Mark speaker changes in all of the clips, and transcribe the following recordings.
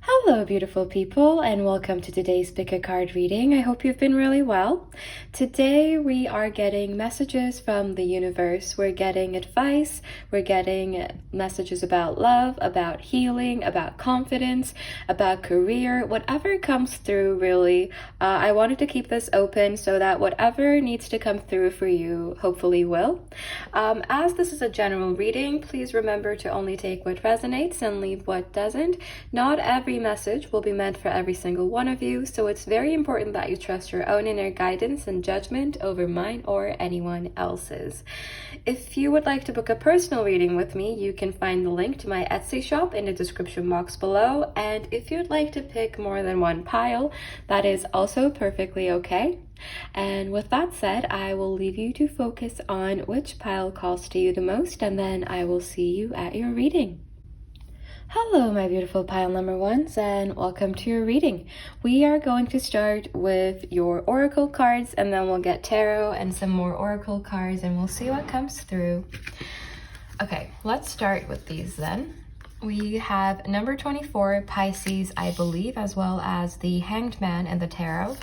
Speaker 1: Hello, beautiful people, and welcome to today's Pick a Card reading. I hope you've been really well. Today, we are getting messages from the universe. We're getting advice. We're getting messages about love, about healing, about confidence, about career, whatever comes through, really. I wanted to keep this open so that whatever needs to come through for you, hopefully will. As this is a general reading, please remember to only take what resonates and leave what doesn't. Not every message will be meant for every single one of you, so it's very important that you trust your own inner guidance and judgment over mine or anyone else's. If you would like to book a personal reading with me, you can find the link to my Etsy shop in the description box below, and if you'd like to pick more than one pile, that is also perfectly okay. And with that said, I will leave you to focus on which pile calls to you the most, and then I will see you at your reading. Hello, my beautiful pile number ones, and welcome to your reading. We are going to start with your oracle cards, and then we'll get tarot and some more oracle cards, and we'll see what comes through. Okay, let's start with these then. We have number 24, Pisces, I believe, as well as the Hanged Man and the tarot.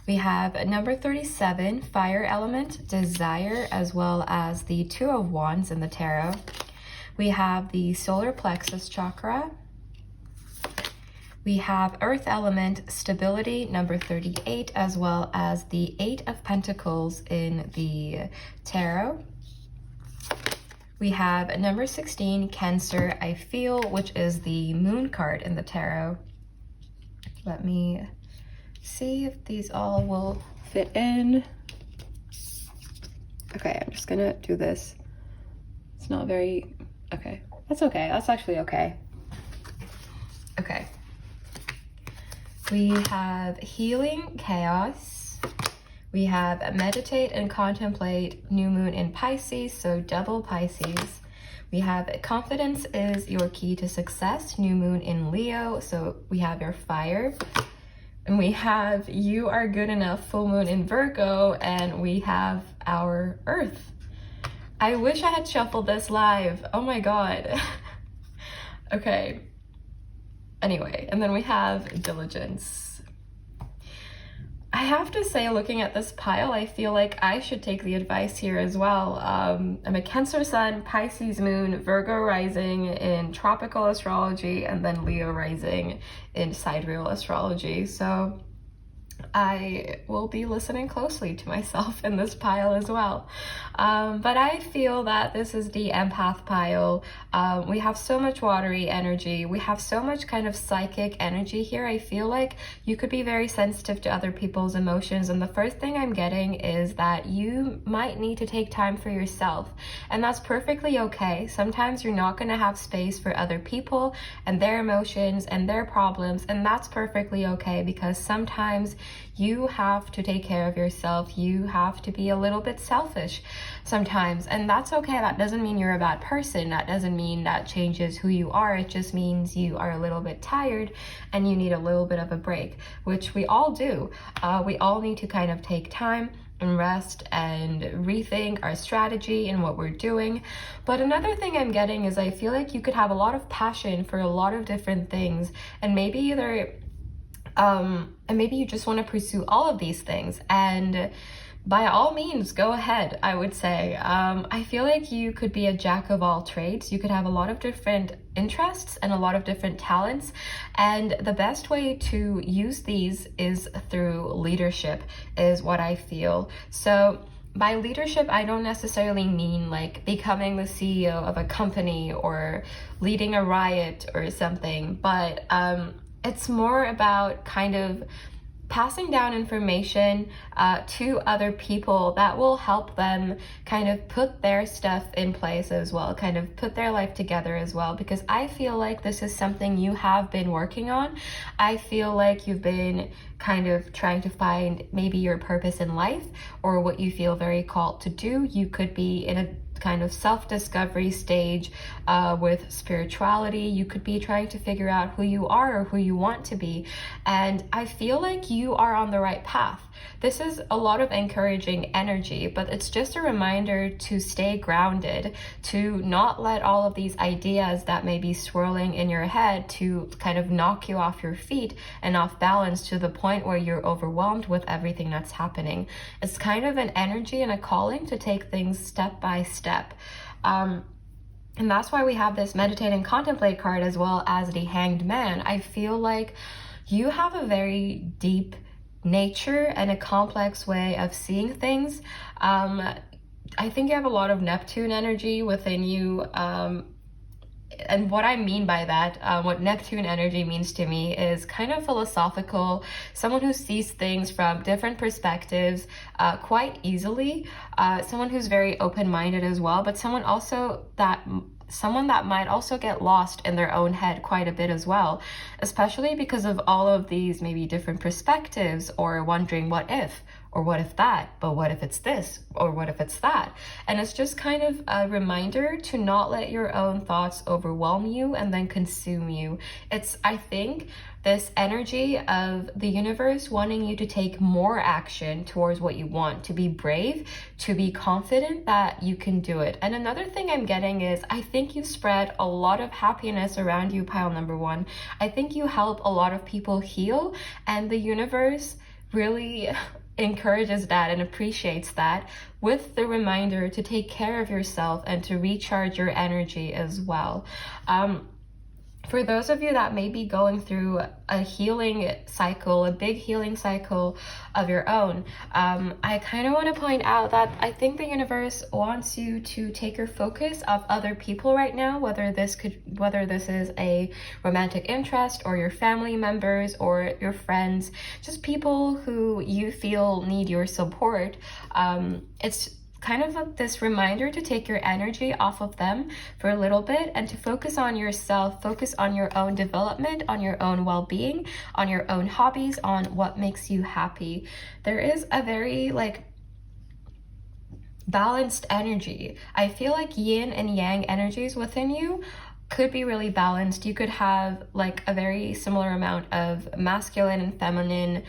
Speaker 1: We have number 37, Fire Element, Desire, as well as the Two of Wands in the tarot. We have the solar plexus chakra. We have earth element, stability, number 38, as well as the Eight of Pentacles in the tarot. We have number 16, Cancer, I feel, which is the moon card in the tarot. Let me see if these all will fit in. Okay, I'm just gonna do this. It's not very... Okay, that's okay. That's actually okay. Okay. We have healing, chaos. We have meditate and contemplate, new moon in Pisces, so double Pisces. We have confidence is your key to success, new moon in Leo, so we have your fire. And we have you are good enough, full moon in Virgo, and we have our earth. I wish I had shuffled this live. Oh my god. Okay. Anyway, and then we have diligence. I have to say, looking at this pile, I feel like I should take the advice here as well. I'm a Cancer Sun, Pisces Moon, Virgo Rising in tropical astrology, and then Leo Rising in sidereal astrology. So I will be listening closely to myself in this pile as well. But I feel that this is the empath pile. We have so much watery energy. We have so much kind of psychic energy here. I feel like you could be very sensitive to other people's emotions. And the first thing I'm getting is that you might need to take time for yourself. And that's perfectly okay. Sometimes you're not going to have space for other people and their emotions and their problems. And that's perfectly okay, because sometimes you have to take care of yourself. You have to be a little bit selfish sometimes, and that's okay. That doesn't mean you're a bad person. That doesn't mean that changes who you are. It just means you are a little bit tired and you need a little bit of a break, which we all do. We all need to kind of take time and rest and rethink our strategy and what we're doing. But another thing I'm getting is I feel like you could have a lot of passion for a lot of different things, and maybe you just want to pursue all of these things, and by all means, go ahead, I would say. I feel like you could be a jack of all trades. You could have a lot of different interests and a lot of different talents, and the best way to use these is through leadership, is what I feel. So by leadership, I don't necessarily mean like becoming the CEO of a company or leading a riot or something, but it's more about kind of passing down information to other people that will help them kind of put their stuff in place as well, kind of put their life together as well, because I feel like this is something you have been working on. I feel like you've been kind of trying to find maybe your purpose in life or what you feel very called to do. You could be in a kind of self-discovery stage with spirituality. You could be trying to figure out who you are or who you want to be. And I feel like you are on the right path. This is a lot of encouraging energy, but it's just a reminder to stay grounded, to not let all of these ideas that may be swirling in your head to kind of knock you off your feet and off balance to the point where you're overwhelmed with everything that's happening. It's kind of an energy and a calling to take things step by step. And that's why we have this meditate and contemplate card as well as the Hanged Man. I feel like you have a very deep nature and a complex way of seeing things. I think you have a lot of Neptune energy within you. And what I mean by that, what Neptune energy means to me is kind of philosophical, someone who sees things from different perspectives quite easily, someone who's very open-minded as well, but someone that might also get lost in their own head quite a bit as well, especially because of all of these maybe different perspectives, or wondering what if, or what if that, but what if it's this, or what if it's that? And it's just kind of a reminder to not let your own thoughts overwhelm you and then consume you. It's, I think, this energy of the universe wanting you to take more action towards what you want, to be brave, to be confident that you can do it. And another thing I'm getting is, I think you spread a lot of happiness around you, pile number one. I think you help a lot of people heal, and the universe really encourages that and appreciates that, with the reminder to take care of yourself and to recharge your energy as well. For those of you that may be going through a healing cycle, a big healing cycle of your own, I kind of want to point out that I think the universe wants you to take your focus off other people right now, whether this is a romantic interest, or your family members, or your friends, just people who you feel need your support. It's kind of like this reminder to take your energy off of them for a little bit and to focus on yourself, focus on your own development, on your own well-being, on your own hobbies, on what makes you happy. There is a very balanced energy. I feel like yin and yang energies within you could be really balanced. You could have a very similar amount of masculine and feminine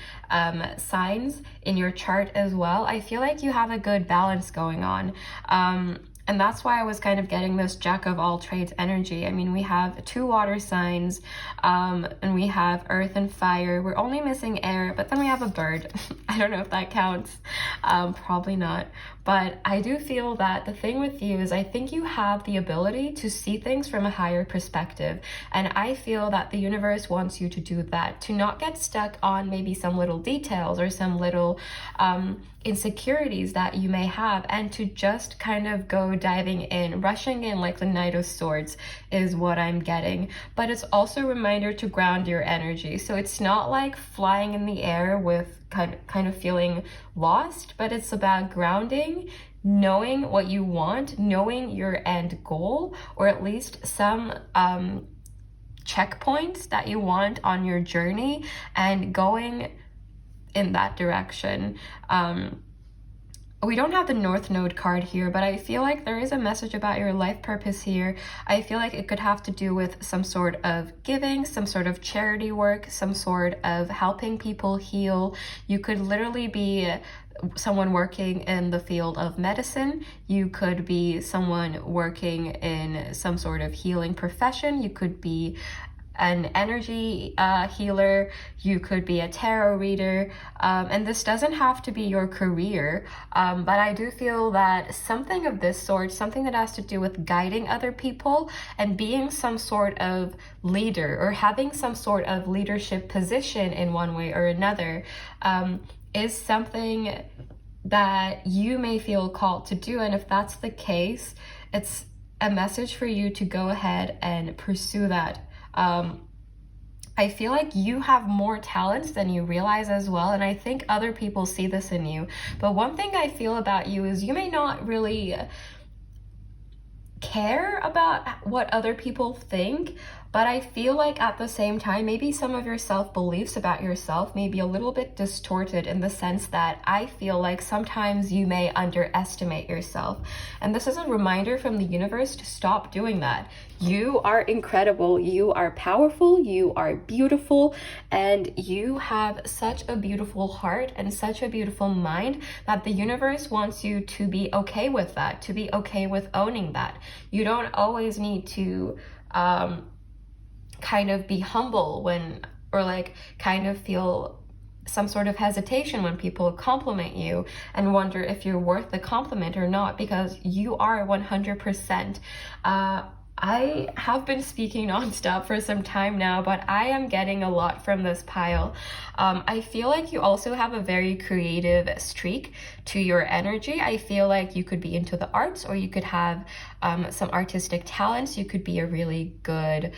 Speaker 1: signs in your chart as well. I feel like you have a good balance going on. And that's why I was kind of getting this jack of all trades energy. I mean, we have 2 water signs, and we have earth and fire. We're only missing air, but then we have a bird. I don't know if that counts. Probably not. But I do feel that the thing with you is, I think you have the ability to see things from a higher perspective. And I feel that the universe wants you to do that, to not get stuck on maybe some little details or some little insecurities that you may have, and to just kind of go diving in, rushing in like the Knight of Swords is what I'm getting. But it's also a reminder to ground your energy. So it's not like flying in the air with kind of feeling lost, but it's about grounding, knowing what you want, knowing your end goal, or at least some checkpoints that you want on your journey, and going in that direction. We don't have the North Node card here, but I feel like there is a message about your life purpose here. I feel like it could have to do with some sort of giving, some sort of charity work, some sort of helping people heal. You could literally be someone working in the field of medicine. You could be someone working in some sort of healing profession. You could be an energy healer, you could be a tarot reader, and this doesn't have to be your career, but I do feel that something of this sort, something that has to do with guiding other people and being some sort of leader, or having some sort of leadership position in one way or another, is something that you may feel called to do. And if that's the case, it's a message for you to go ahead and pursue that. I feel like you have more talents than you realize as well, and I think other people see this in you. But one thing I feel about you is you may not really care about what other people think, But I feel like at the same time, maybe some of your self-beliefs about yourself may be a little bit distorted, in the sense that I feel like sometimes you may underestimate yourself. And this is a reminder from the universe to stop doing that. You are incredible, you are powerful, you are beautiful, and you have such a beautiful heart and such a beautiful mind that the universe wants you to be okay with that, to be okay with owning that. You don't always need to kind of be humble when, or like kind of feel some sort of hesitation when people compliment you and wonder if you're worth the compliment or not, because you are 100%. I have been speaking nonstop for some time now, but I am getting a lot from this pile. I feel like you also have a very creative streak to your energy. I feel like you could be into the arts, or you could have some artistic talents. You could be a really good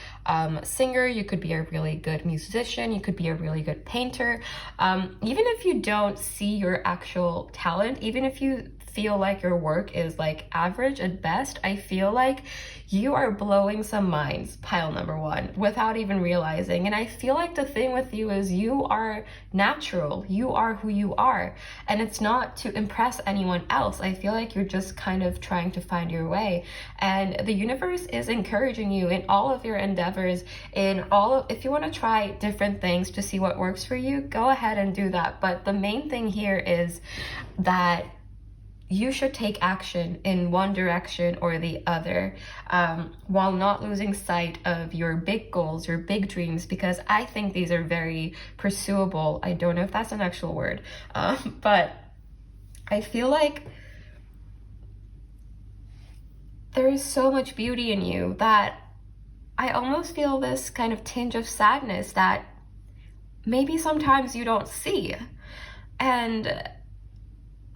Speaker 1: singer. You could be a really good musician. You could be a really good painter. Even if you don't see your actual talent, even if you feel like your work is like average at best, I feel like you are blowing some minds, pile number one, without even realizing. And I feel like the thing with you is you are natural. You are who you are. And it's not to impress anyone else. I feel like you're just kind of trying to find your way. And the universe is encouraging you in all of your endeavors, if you want to try different things to see what works for you, go ahead and do that. But the main thing here is that you should take action in one direction or the other, while not losing sight of your big goals, your big dreams, because I think these are very pursuable. I don't know if that's an actual word, but I feel like there is so much beauty in you that I almost feel this kind of tinge of sadness that maybe sometimes you don't see. And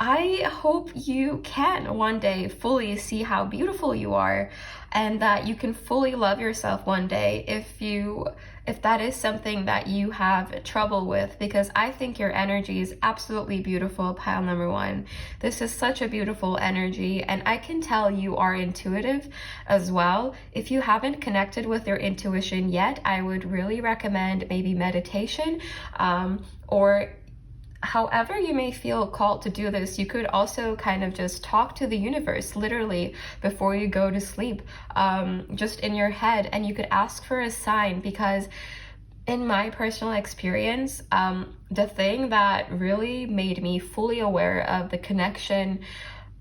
Speaker 1: I hope you can one day fully see how beautiful you are, and that you can fully love yourself one day if that is something that you have trouble with, because I think your energy is absolutely beautiful, pile number one. This is such a beautiful energy, and I can tell you are intuitive as well. If you haven't connected with your intuition yet, I would really recommend maybe meditation, or however you may feel called to do this. You could also kind of just talk to the universe literally before you go to sleep, just in your head, and you could ask for a sign, because in my personal experience, the thing that really made me fully aware of the connection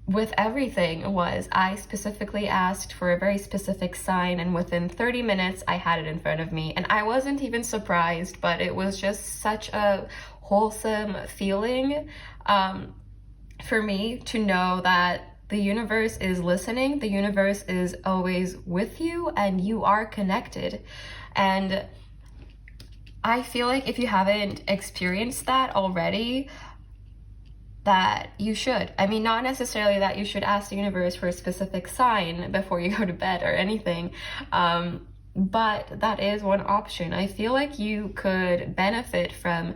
Speaker 1: with everything was I specifically asked for a very specific sign, and within 30 minutes I had it in front of me, and I wasn't even surprised, but it was just such a wholesome feeling for me to know that the universe is listening, the universe is always with you, and you are connected. And I feel like if you haven't experienced that already, that you should. I mean, not necessarily that you should ask the universe for a specific sign before you go to bed or anything, but that is one option. I feel like you could benefit from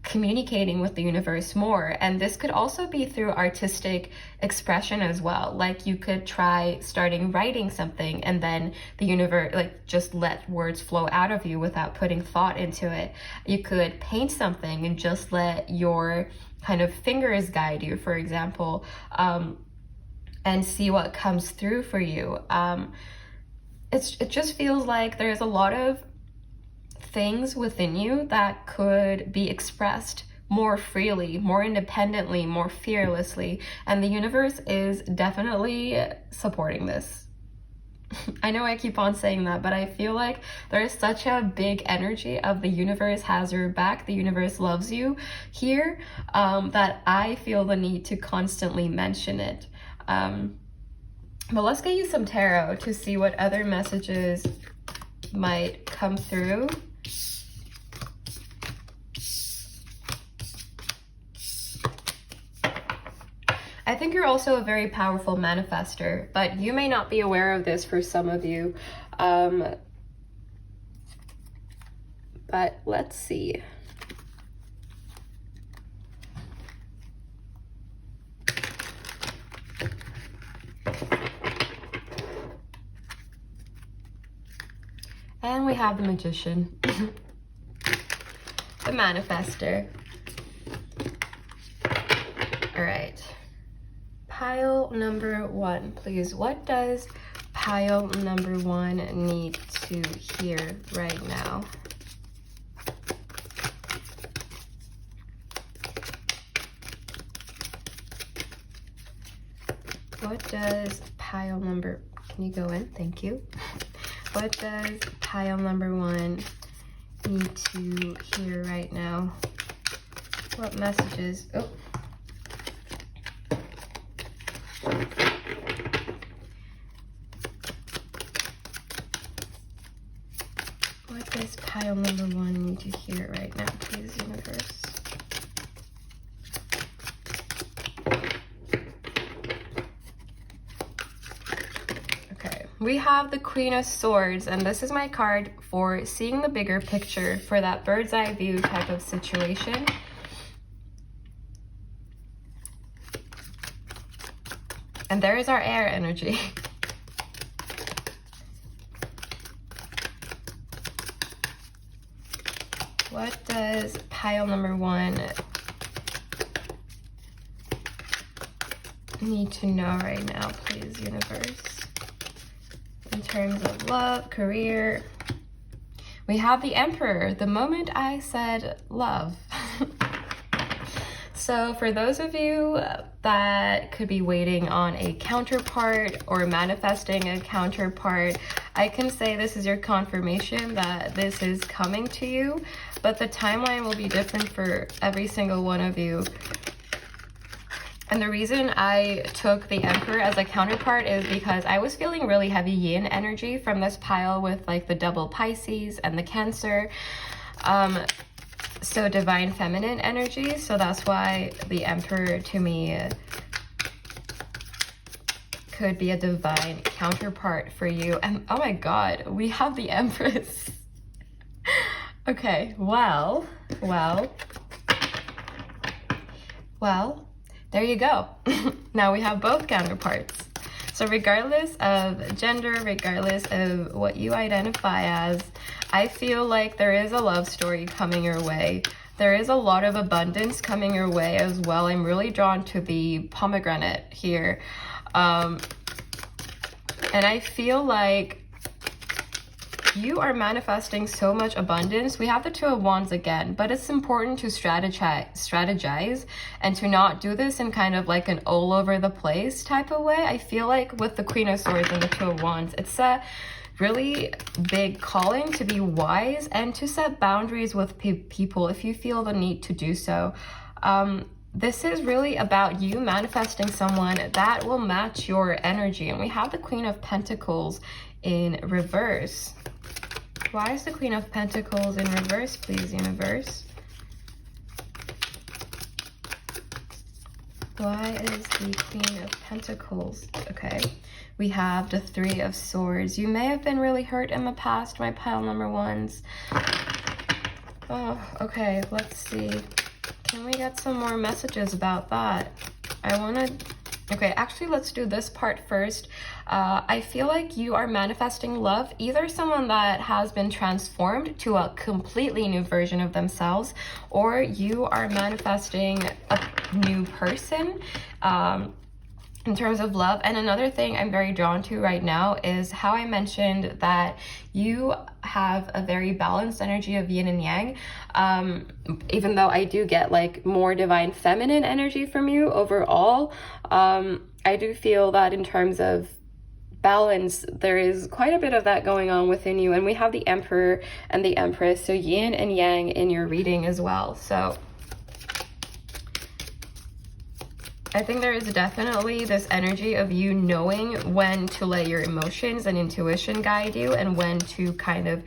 Speaker 1: communicating with the universe more, and this could also be through artistic expression as well. Like you could try starting writing something, and then the universe, like, just let words flow out of you without putting thought into it. You could paint something and just let your kind of fingers guide you, for example, and see what comes through for you. It just feels like there's a lot of things within you that could be expressed more freely, more independently, more fearlessly, and the universe is definitely supporting this. I know I keep on saying that, but I feel like there is such a big energy of the universe has your back, the universe loves you here, that I feel the need to constantly mention it. But let's get you some tarot to see what other messages might come through. I think you're also a very powerful manifester, but you may not be aware of this for some of you. But let's see. And have the Magician, the Manifester. All right, pile number 1, please. What does pile number 1 need to hear right now? What does pile number, can you go in? Thank you. What does pile number 1 need to hear right now? What messages? Oh. What does pile number 1 need to hear right now, please, universe? Okay, we have the Queen of Swords, and this is my card for seeing the bigger picture, for that bird's eye view type of situation. And there is our air energy. What does pile number 1 need to know right now, please, universe? In terms of love, career. We have the Emperor, the moment I said love. So for those of you that could be waiting on a counterpart or manifesting a counterpart, I can say this is your confirmation that this is coming to you, but the timeline will be different for every single one of you. And the reason I took the Emperor as a counterpart is because I was feeling really heavy yin energy from this pile with like the double Pisces and the Cancer. So divine feminine energy. So that's why the Emperor to me could be a divine counterpart for you. And oh my God, we have the Empress. Okay, well, there you go. Now we have both counterparts. So regardless of gender, regardless of what you identify as, I feel like there is a love story coming your way. There is a lot of abundance coming your way as well. I'm really drawn to the pomegranate here. And I feel like you are manifesting so much abundance. We have the Two of Wands again, but it's important to strategize and to not do this in kind of like an all over the place type of way. I feel like with the Queen of Swords and the Two of Wands, it's a really big calling to be wise and to set boundaries with people if you feel the need to do so. This is really about you manifesting someone that will match your energy. And we have the Queen of Pentacles in reverse. Why is the Queen of Pentacles in reverse, please, universe? Why is the Queen of Pentacles? Okay. We have the Three of Swords. You may have been really hurt in the past, my pile number 1s. Oh, okay, let's see. Can we get some more messages about that? Okay, actually, let's do this part first. I feel like you are manifesting love, either someone that has been transformed to a completely new version of themselves, or you are manifesting a new person. In terms of love. And another thing I'm very drawn to right now is how I mentioned that you have a very balanced energy of yin and yang. Even though I do get like more divine feminine energy from you overall, I do feel that in terms of balance, there is quite a bit of that going on within you. And we have the Emperor and the Empress, so yin and yang in your reading as well. So I think there is definitely this energy of you knowing when to let your emotions and intuition guide you and when to kind of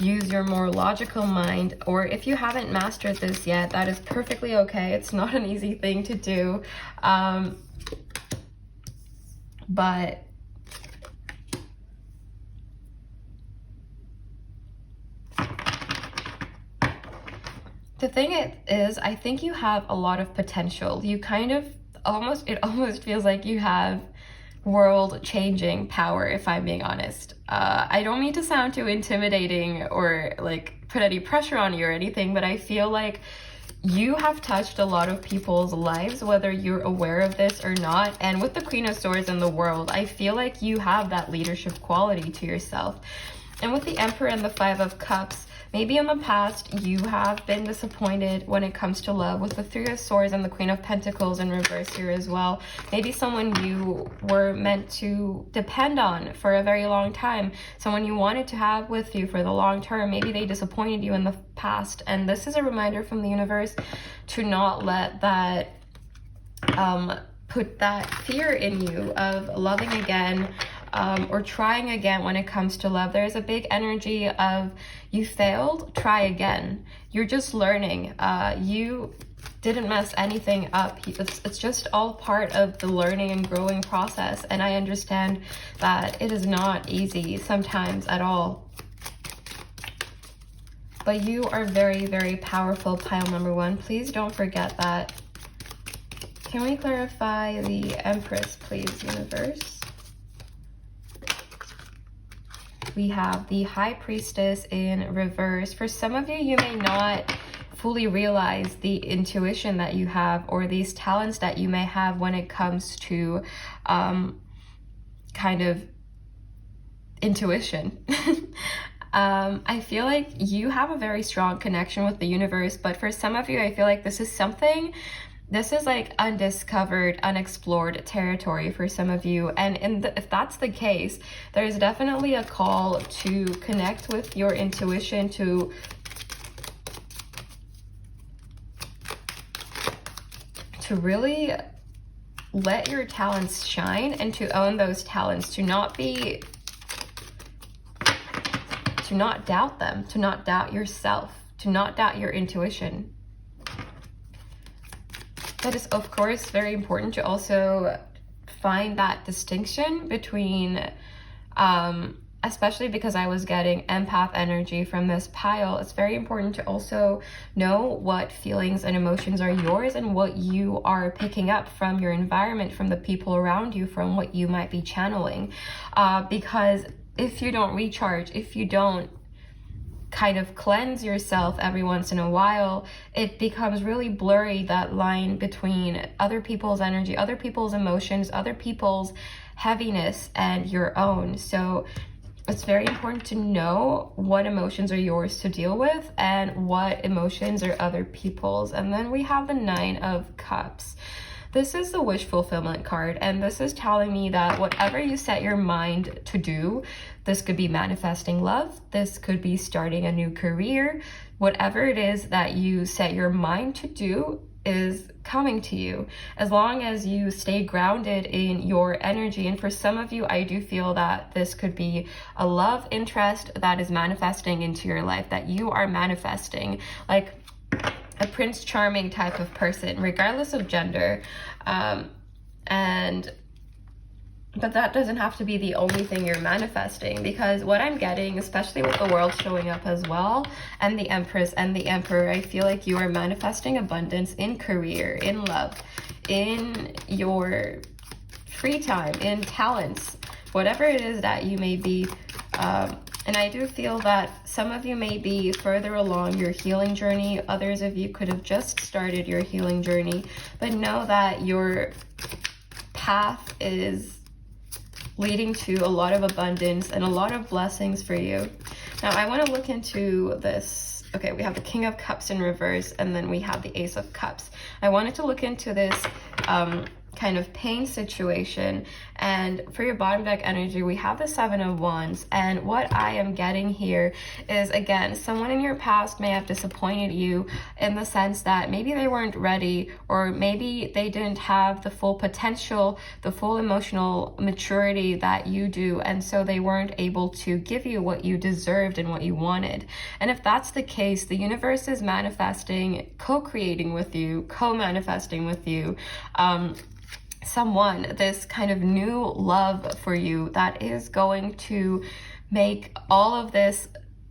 Speaker 1: use your more logical mind. Or if you haven't mastered this yet, that is perfectly okay. It's not an easy thing to do. But the thing is, I think you have a lot of potential. You kind of it almost feels like you have world-changing power, if I'm being honest. I don't mean to sound too intimidating or like put any pressure on you or anything, but I feel like you have touched a lot of people's lives, whether you're aware of this or not. And with the Queen of Swords in the world, I feel like you have that leadership quality to yourself. And with the Emperor and the Five of Cups, maybe in the past you have been disappointed when it comes to love. With the Three of Swords and the Queen of Pentacles in reverse here as well, maybe someone you were meant to depend on for a very long time, someone you wanted to have with you for the long term, maybe they disappointed you in the past. And this is a reminder from the universe to not let that put that fear in you of loving again, or trying again when it comes to love. There's a big energy of you failed, try again. You're just learning. You didn't mess anything up. It's just all part of the learning and growing process. And I understand that it is not easy sometimes at all. But you are very, very powerful, pile number one. Please don't forget that. Can we clarify the Empress, please, universe? We have the High Priestess in reverse. For some of you, you may not fully realize the intuition that you have or these talents that you may have when it comes to kind of intuition. I feel like you have a very strong connection with the universe, but for some of you, I feel like this is like undiscovered, unexplored territory for some of you. And if that's the case, there's definitely a call to connect with your intuition, to really let your talents shine and to own those talents, to not doubt them, to not doubt yourself, to not doubt your intuition. That is, of course, very important to also find that distinction between, especially because I was getting empath energy from this pile, it's very important to also know what feelings and emotions are yours and what you are picking up from your environment, from the people around you, from what you might be channeling. Because if you don't recharge, if you don't kind of cleanse yourself every once in a while, it becomes really blurry, that line between other people's energy, other people's emotions, other people's heaviness and your own. So it's very important to know what emotions are yours to deal with and what emotions are other people's. And then we have the Nine of Cups. This is the wish fulfillment card, and this is telling me that whatever you set your mind to do, this could be manifesting love, this could be starting a new career, whatever it is that you set your mind to do is coming to you, as long as you stay grounded in your energy. And for some of you, I do feel that this could be a love interest that is manifesting into your life, that you are manifesting, like a Prince Charming type of person, regardless of gender. But that doesn't have to be the only thing you're manifesting, because what I'm getting, especially with the World showing up as well, and the Empress and the Emperor, I feel like you are manifesting abundance in career, in love, in your free time, in talents, whatever it is that you may be. And I do feel that some of you may be further along your healing journey. Others of you could have just started your healing journey. But know that your path is leading to a lot of abundance and a lot of blessings for you. Now, I want to look into this. Okay, we have the King of Cups in reverse, and then we have the Ace of Cups. I wanted to look into this kind of pain situation. And for your bottom deck energy, we have the Seven of Wands. And what I am getting here is, again, someone in your past may have disappointed you in the sense that maybe they weren't ready, or maybe they didn't have the full potential, the full emotional maturity that you do. And so they weren't able to give you what you deserved and what you wanted. And if that's the case, the universe is manifesting, co-creating with you, co-manifesting with you, someone, this kind of new love for you that is going to make all of this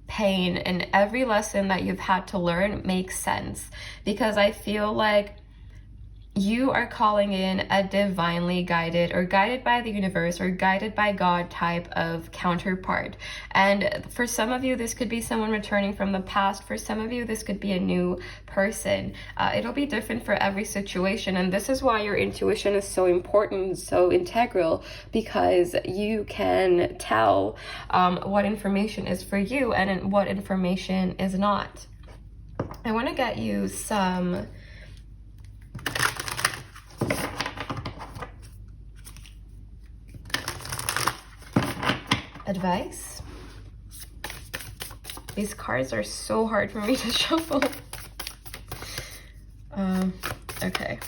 Speaker 1: pain and every lesson that you've had to learn make sense. Because I feel like you are calling in a divinely guided or guided by the universe or guided by God type of counterpart. And for some of you, this could be someone returning from the past. For some of you, this could be a new person. It'll be different for every situation. And this is why your intuition is so important, so integral, because you can tell what information is for you and what information is not. I want to get you some advice. These cards are so hard for me to shuffle. Okay.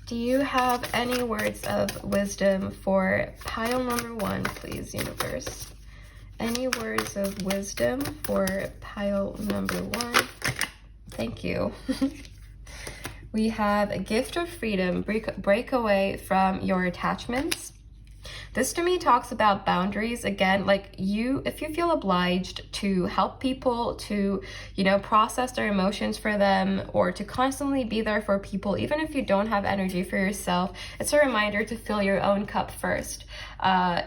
Speaker 1: Do you have any words of wisdom for pile number 1, please, universe? Any words of wisdom for pile number 1? Thank you. We have a gift of freedom, break away from your attachments. This to me talks about boundaries. Again, like if you feel obliged to help people, to, process their emotions for them, or to constantly be there for people, even if you don't have energy for yourself, it's a reminder to fill your own cup first,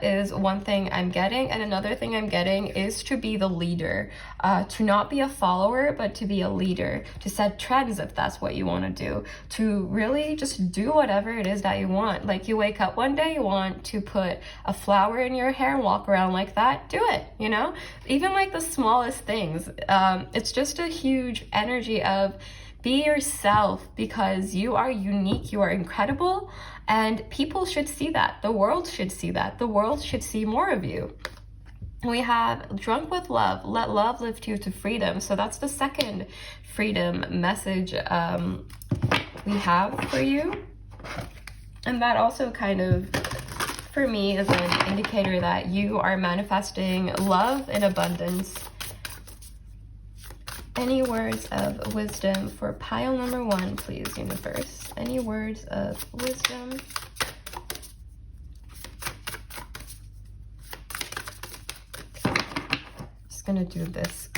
Speaker 1: is one thing I'm getting. And another thing I'm getting is to be the leader, to not be a follower, but to be a leader, to set trends if that's what you want to do, to really just do whatever it is that you want. Like you wake up one day, you want to put a flower in your hair and walk around like that, do it, even like the smallest things. It's just a huge energy of be yourself, because you are unique, you are incredible, and people should see that. The world should see that. The world should see more of you. We have drunk with love, let love lift you to freedom. So that's the second freedom message we have for you. And that also kind of, for me, is an indicator that you are manifesting love in abundance. Any words of wisdom for pile number 1, please, universe? Any words of wisdom? Just gonna do this.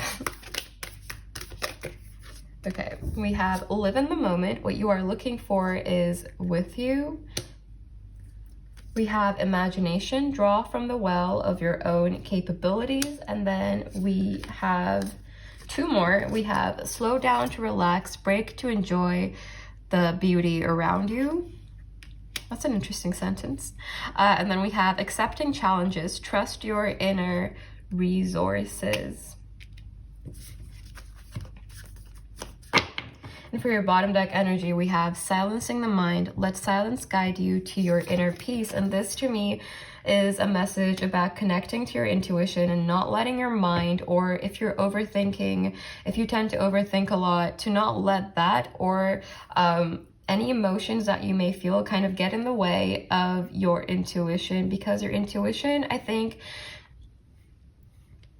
Speaker 1: Okay, we have live in the moment. What you are looking for is with you. We have imagination, draw from the well of your own capabilities. And then we have 2 more. We have slow down to relax, break to enjoy the beauty around you. That's an interesting sentence. And then we have accepting challenges, trust your inner resources. And for your bottom deck energy, we have silencing the mind. Let silence guide you to your inner peace. And this to me is a message about connecting to your intuition and not letting your mind, or if you're overthinking, if you tend to overthink a lot, to not let that or any emotions that you may feel kind of get in the way of your intuition, because your intuition, I think,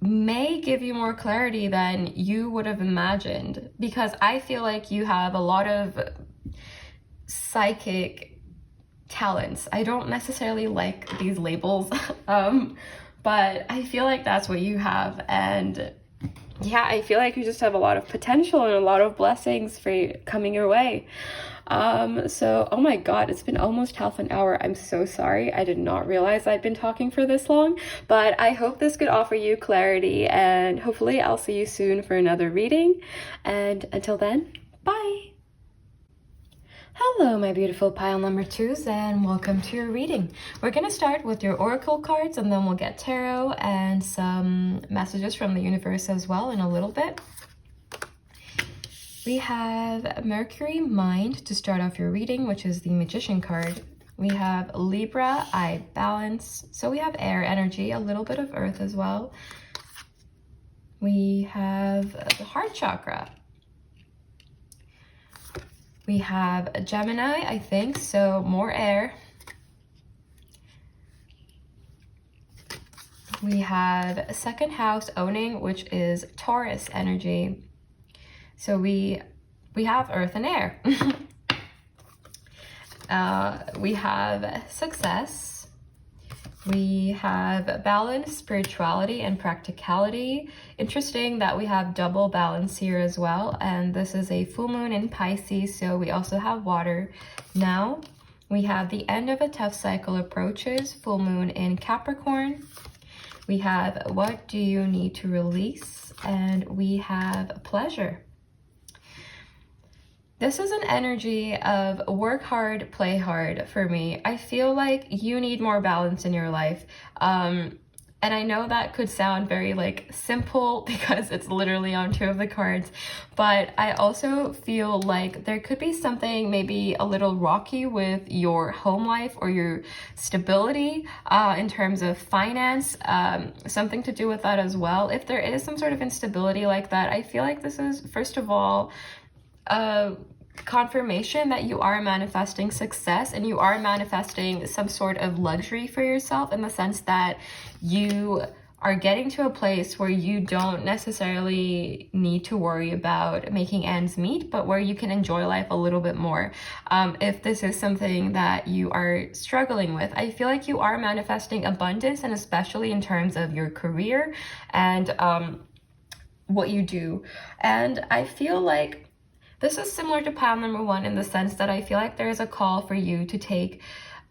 Speaker 1: may give you more clarity than you would have imagined, because I feel like you have a lot of psychic talents. I don't necessarily like these labels, but I feel like that's what you have. And yeah, I feel like you just have a lot of potential and a lot of blessings coming your way. So, oh my God, it's been almost half an hour. I'm so sorry. I did not realize I'd been talking for this long, but I hope this could offer you clarity, and hopefully I'll see you soon for another reading. And until then, bye. Hello, my beautiful pile number 2s, and welcome to your reading. We're going to start with your oracle cards, and then we'll get tarot and some messages from the universe as well in a little bit. We have Mercury Mind to start off your reading, which is the Magician card. We have Libra, I balance. So we have air energy, a little bit of earth as well. We have the heart chakra. We have Gemini, I think, so more air. We have second house owning, which is Taurus energy. So we have earth and air. We have success. We have balance, spirituality, and practicality. Interesting that we have double balance here as well. And this is a full moon in Pisces, so we also have water. Now, we have the end of a tough cycle approaches, full moon in Capricorn. We have what do you need to release? And we have pleasure. This is an energy of work hard, play hard for me. I feel like you need more balance in your life. And I know that could sound very like simple because it's literally on 2 of the cards, but I also feel like there could be something maybe a little rocky with your home life or your stability in terms of finance, something to do with that as well. If there is some sort of instability like that, I feel like this is, first of all, confirmation that you are manifesting success and you are manifesting some sort of luxury for yourself, in the sense that you are getting to a place where you don't necessarily need to worry about making ends meet, but where you can enjoy life a little bit more. If this is something that you are struggling with, I feel like you are manifesting abundance, and especially in terms of your career and what you do. And I feel like this is similar to pile number 1 in the sense that I feel like there is a call for you to take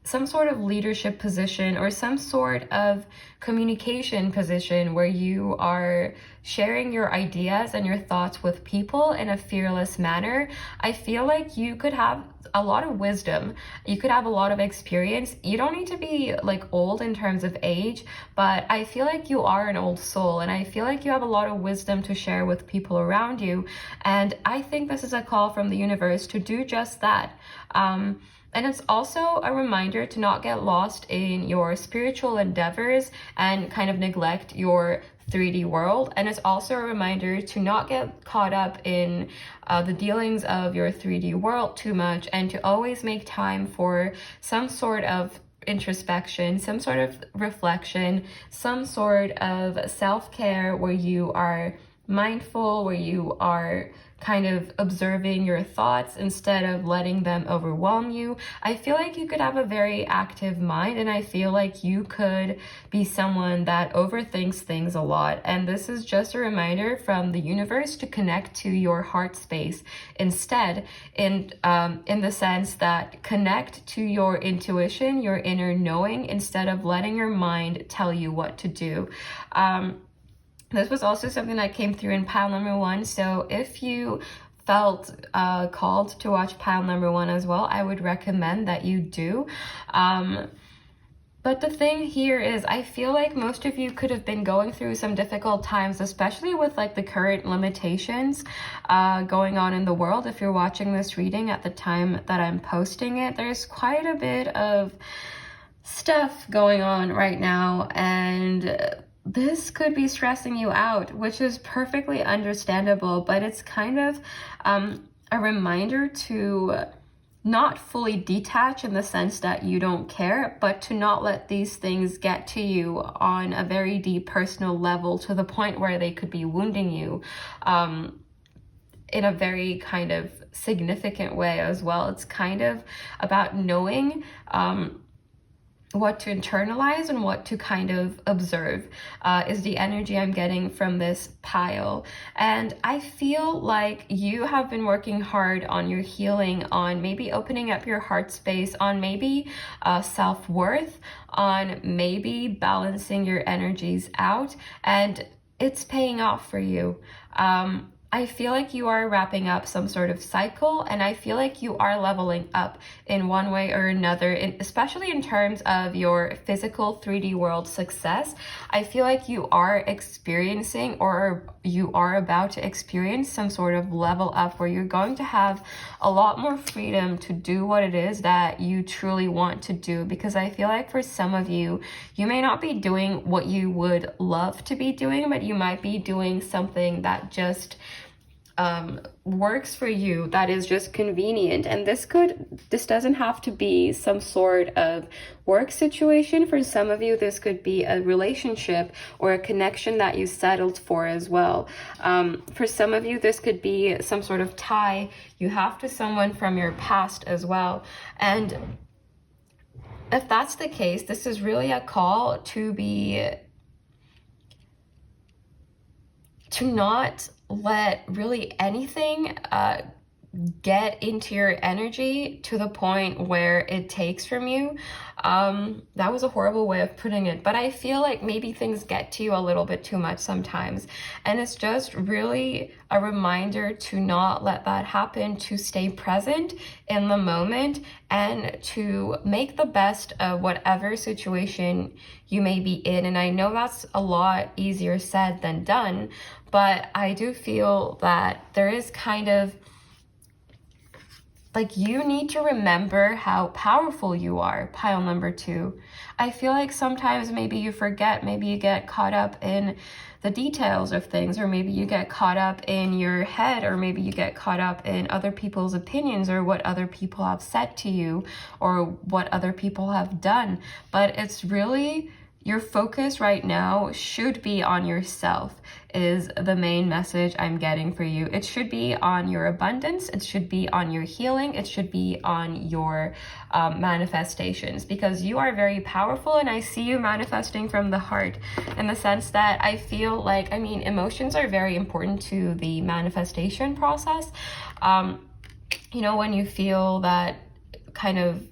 Speaker 1: some sort of leadership position or some sort of communication position where you are sharing your ideas and your thoughts with people in a fearless manner. I feel like you could have a lot of wisdom. You could have a lot of experience. You don't need to be like old in terms of age, but I feel like you are an old soul, and I feel like you have a lot of wisdom to share with people around you. And I think this is a call from the universe to do just that. And it's also a reminder to not get lost in your spiritual endeavors and kind of neglect your 3D world. And it's also a reminder to not get caught up in the dealings of your 3D world too much, and to always make time for some sort of introspection, some sort of reflection, some sort of self-care where you are mindful, where you are kind of observing your thoughts instead of letting them overwhelm you. I feel like you could have a very active mind, and I feel like you could be someone that overthinks things a lot. And this is just a reminder from the universe to connect to your heart space instead, in the sense that connect to your intuition, your inner knowing, instead of letting your mind tell you what to do. This was also something that came through in pile number 1. So if you felt called to watch pile number 1 as well, I would recommend that you do. But the thing here is, I feel like most of you could have been going through some difficult times, especially with like the current limitations going on in the world. If you're watching this reading at the time that I'm posting it, there's quite a bit of stuff going on right now, and this could be stressing you out, which is perfectly understandable, but it's kind of a reminder to not fully detach in the sense that you don't care, but to not let these things get to you on a very deep personal level, to the point where they could be wounding you in a very kind of significant way as well. It's kind of about knowing what to internalize and what to kind of observe is the energy I'm getting from this pile. And I feel like you have been working hard on your healing, on maybe opening up your heart space, on maybe self-worth, on maybe balancing your energies out, and it's paying off for you. I feel like you are wrapping up some sort of cycle, and I feel like you are leveling up in one way or another, especially in terms of your physical 3D world success. I feel like you are experiencing, or you are about to experience, some sort of level up where you're going to have a lot more freedom to do what it is that you truly want to do. Because I feel like for some of you, you may not be doing what you would love to be doing, but you might be doing something that just works for you, that is just convenient. And this doesn't have to be some sort of work situation. For some of you, this could be a relationship or a connection that you settled for as well. For some of you, this could be some sort of tie you have to someone from your past as well. And if that's the case, this is really a call to not let really anything get into your energy to the point where it takes from you. That was a horrible way of putting it, but I feel like maybe things get to you a little bit too much sometimes. And it's just really a reminder to not let that happen, to stay present in the moment and to make the best of whatever situation you may be in. And I know that's a lot easier said than done, but I do feel that there is kind of like, you need to remember how powerful you are, pile number 2. I feel like sometimes maybe you forget, maybe you get caught up in the details of things, or maybe you get caught up in your head, or maybe you get caught up in other people's opinions or what other people have said to you or what other people have done. But it's really, your focus right now should be on yourself, is the main message I'm getting for you. It should be on your abundance. It should be on your healing. It should be on your manifestations, because you are very powerful. And I see you manifesting from the heart, in the sense that I feel like, I mean, emotions are very important to the manifestation process. You know, when you feel that kind of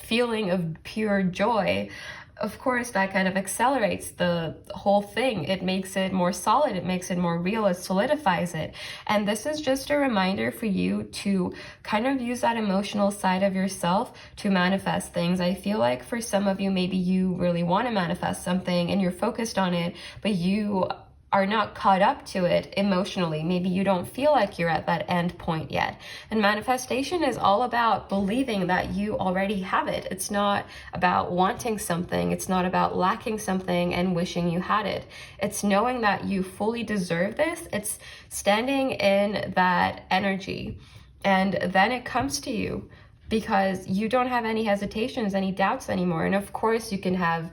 Speaker 1: feeling of pure joy, of course, that kind of accelerates the whole thing. It makes it more solid. It makes it more real. It solidifies it. And this is just a reminder for you to kind of use that emotional side of yourself to manifest things. I feel like for some of you, maybe you really want to manifest something and you're focused on it, but you are not caught up to it emotionally. Maybe you don't feel like you're at that end point yet. And manifestation is all about believing that you already have it. It's not about wanting something. It's not about lacking something and wishing you had it. It's knowing that you fully deserve this. It's standing in that energy, and then it comes to you, because you don't have any hesitations, any doubts anymore. And of course you can have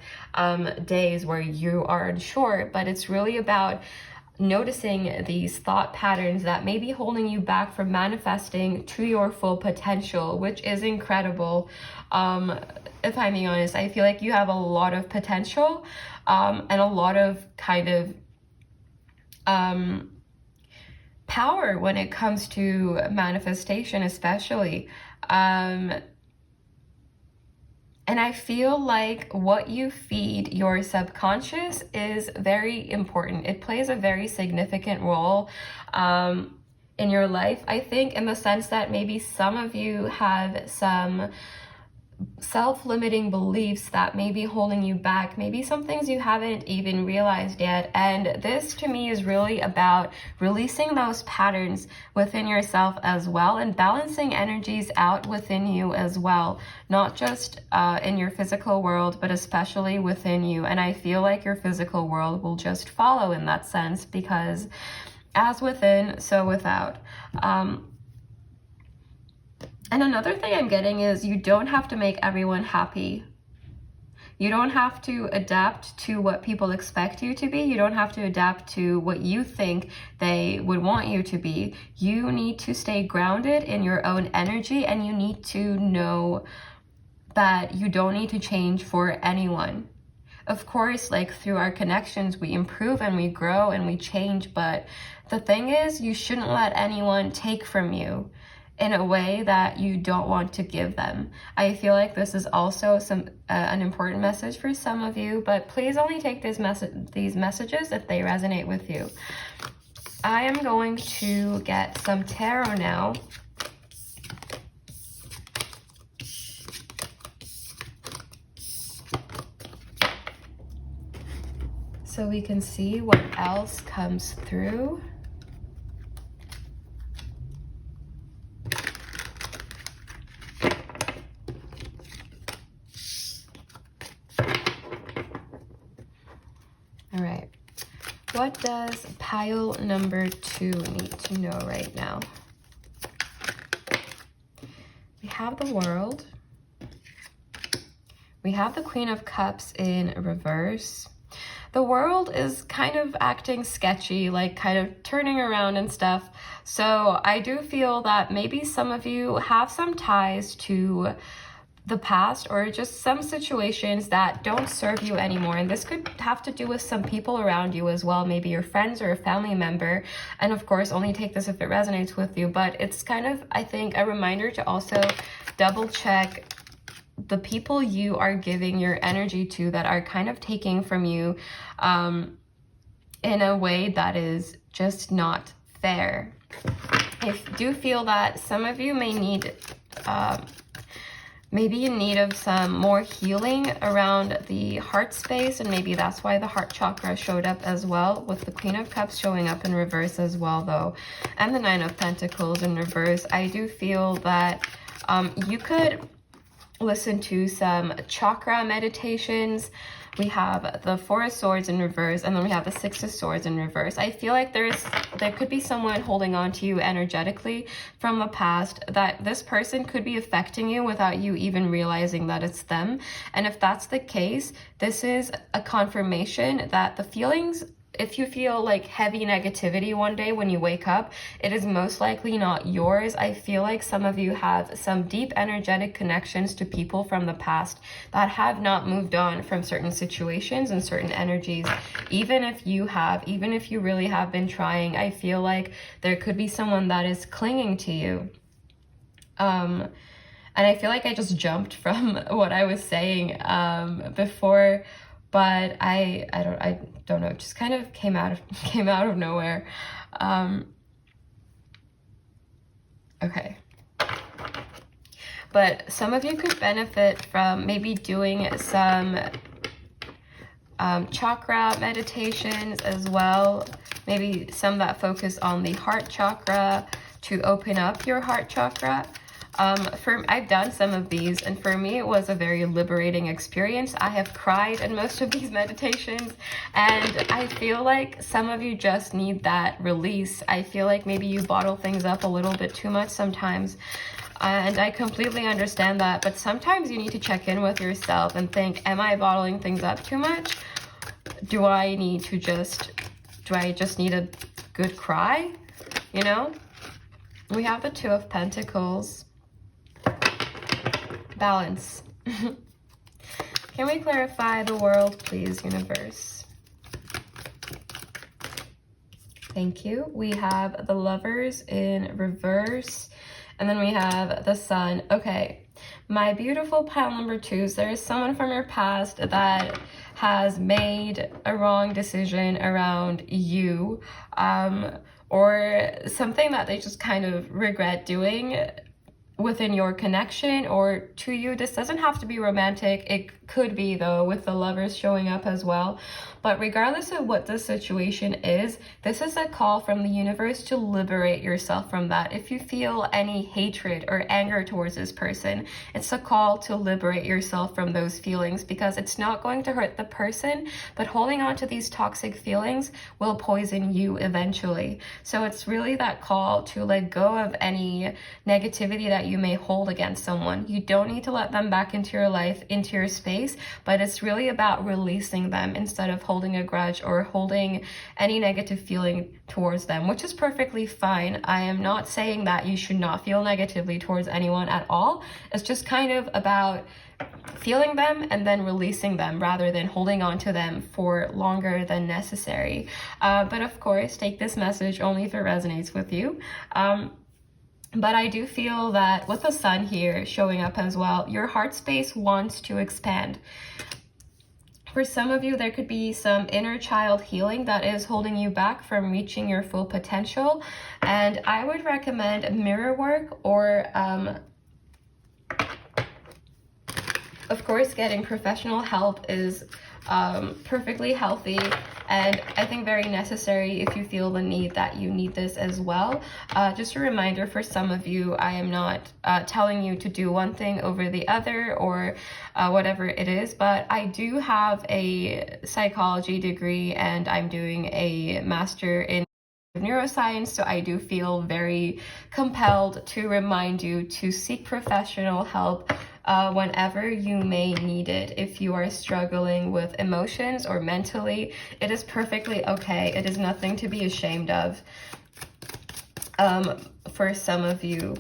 Speaker 1: days where you are unsure, but it's really about noticing these thought patterns that may be holding you back from manifesting to your full potential, which is incredible. If I'm being honest, I feel like you have a lot of potential and a lot of kind of power when it comes to manifestation, especially. And I feel like what you feed your subconscious is very important. It plays a very significant role in your life, I think, in the sense that maybe some of you have some self-limiting beliefs that may be holding you back, maybe some things you haven't even realized yet. And this to me is really about releasing those patterns within yourself as well, and balancing energies out within you as well, not just in your physical world, but especially within you. And I feel like your physical world will just follow in that sense, because as within, so without. And another thing I'm getting is you don't have to make everyone happy. You don't have to adapt to what people expect you to be. You don't have to adapt to what you think they would want you to be. You need to stay grounded in your own energy, and you need to know that you don't need to change for anyone. Of course, like through our connections, we improve and we grow and we change. But the thing is, you shouldn't let anyone take from you in a way that you don't want to give them. I feel like this is also an important message for some of you, but please only take these messages if they resonate with you. I am going to get some tarot now. So we can see what else comes through. All right, what does pile number 2 need to know right now? We have the World. We have the Queen of Cups in reverse. The World is kind of acting sketchy, like kind of turning around and stuff. So I do feel that maybe some of you have some ties to the past or just some situations that don't serve you anymore. And this could have to do with some people around you as well, maybe your friends or a family member. And of course, only take this if it resonates with you, but it's kind of, I think, a reminder to also double check the people you are giving your energy to that are kind of taking from you in a way that is just not fair. I do feel that some of you may need maybe in need of some more healing around the heart space, and maybe that's why the heart chakra showed up as well, with the Queen of Cups showing up in reverse as well though, and the Nine of Pentacles in reverse. I do feel that you could listen to some chakra meditations. We have the Four of Swords in reverse, and then we have the Six of Swords in reverse. I feel like there could be someone holding on to you energetically from the past, that this person could be affecting you without you even realizing that it's them. And if that's the case, this is a confirmation that the feelings, if you feel like heavy negativity one day when you wake up, it is most likely not yours. I feel like some of you have some deep energetic connections to people from the past that have not moved on from certain situations and certain energies. Even if you really have been trying, I feel like there could be someone that is clinging to you. And I feel like I just jumped from what I was saying before, but I don't know, it just kind of came out of nowhere. Okay. But some of you could benefit from maybe doing some chakra meditations as well. Maybe some that focus on the heart chakra to open up your heart chakra. I've done some of these, and for me it was a very liberating experience. I have cried in most of these meditations, and I feel like some of you just need that release. I feel like maybe you bottle things up a little bit too much sometimes, and I completely understand that, but sometimes you need to check in with yourself and think, am I bottling things up too much? Do I just need a good cry? You know? We have the Two of Pentacles. Balance. Can we clarify the world, please, universe? Thank you. We have the Lovers in reverse, and then we have the Sun. Okay, my beautiful pile number twos, there is someone from your past that has made a wrong decision around you, or something that they just kind of regret doing within your connection or to you. This doesn't have to be romantic. It could be, though, with the Lovers showing up as well. But regardless of what the situation is, this is a call from the universe to liberate yourself from that. If you feel any hatred or anger towards this person, it's a call to liberate yourself from those feelings, because it's not going to hurt the person, but holding on to these toxic feelings will poison you eventually. So it's really that call to let go of any negativity that you may hold against someone. You don't need to let them back into your life, into your space, but it's really about releasing them instead of holding a grudge or holding any negative feeling towards them, which is perfectly fine. I am not saying that you should not feel negatively towards anyone at all. It's just kind of about feeling them and then releasing them rather than holding on to them for longer than necessary. But of course, take this message only if it resonates with you. But I do feel that with the Sun here showing up as well, your heart space wants to expand. For some of you, there could be some inner child healing that is holding you back from reaching your full potential. And I would recommend mirror work, or of course, getting professional help is perfectly healthy, and I think very necessary if you feel the need that you need this as well. Just a reminder for some of you, I am not telling you to do one thing over the other or whatever it is, but I do have a psychology degree and I'm doing a master in neuroscience, so I do feel very compelled to remind you to seek professional help whenever you may need it. If you are struggling with emotions or mentally, it is perfectly okay. It is nothing to be ashamed of. For some of you,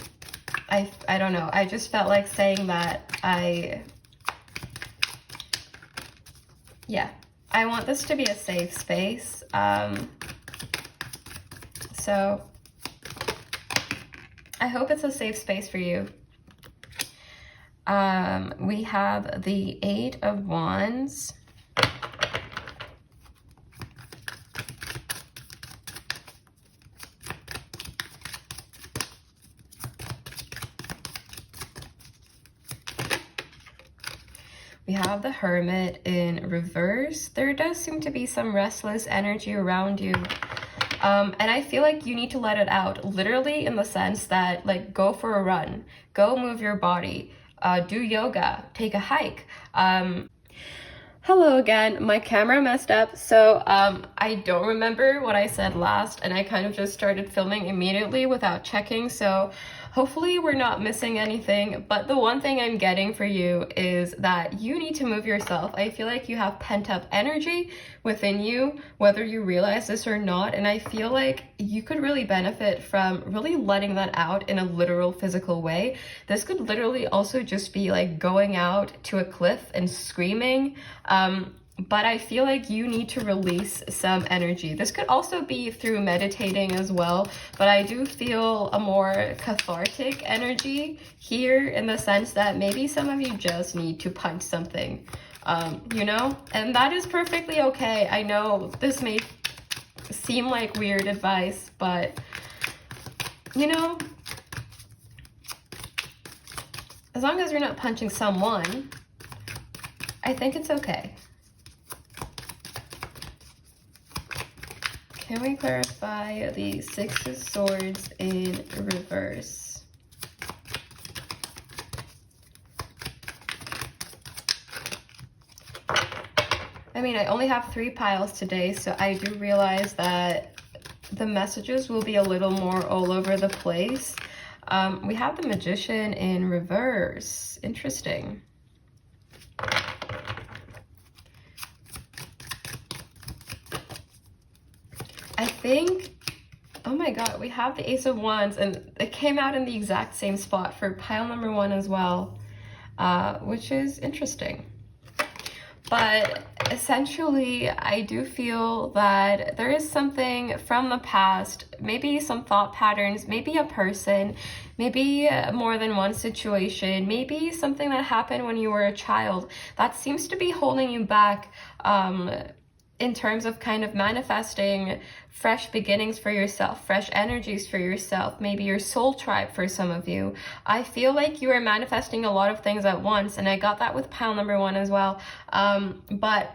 Speaker 1: I don't know. I just felt like saying that. Yeah, I want this to be a safe space. So I hope it's a safe space for you. We have the 8 of Wands. We have the Hermit in reverse. There does seem to be some restless energy around you. And I feel like you need to let it out, literally in the sense that, like, go for a run, go move your body, do yoga, take a hike. Hello again, my camera messed up, so I don't remember what I said last, and I kind of just started filming immediately without checking, so hopefully we're not missing anything. But the one thing I'm getting for you is that you need to move yourself. I feel like you have pent-up energy within you, whether you realize this or not, and I feel like you could really benefit from really letting that out in a literal physical way. This could literally also just be like going out to a cliff and screaming, but I feel like you need to release some energy. This could also be through meditating as well, but I do feel a more cathartic energy here, in the sense that maybe some of you just need to punch something, you know? And that is perfectly okay. I know this may seem like weird advice, but, you know, as long as you're not punching someone, I think it's okay. Can we clarify the 6 of Swords in reverse? I mean, I only have 3 piles today, so I do realize that the messages will be a little more all over the place. We have the Magician in reverse. Interesting. I think, oh my god, we have the Ace of Wands, and it came out in the exact same spot for pile number 1 as well, which is interesting. But essentially, I do feel that there is something from the past, maybe some thought patterns, maybe a person, maybe more than one situation, maybe something that happened when you were a child that seems to be holding you back, in terms of kind of manifesting fresh beginnings for yourself, fresh energies for yourself, maybe your soul tribe for some of you. I feel like you are manifesting a lot of things at once, and I got that with pile number 1 as well. But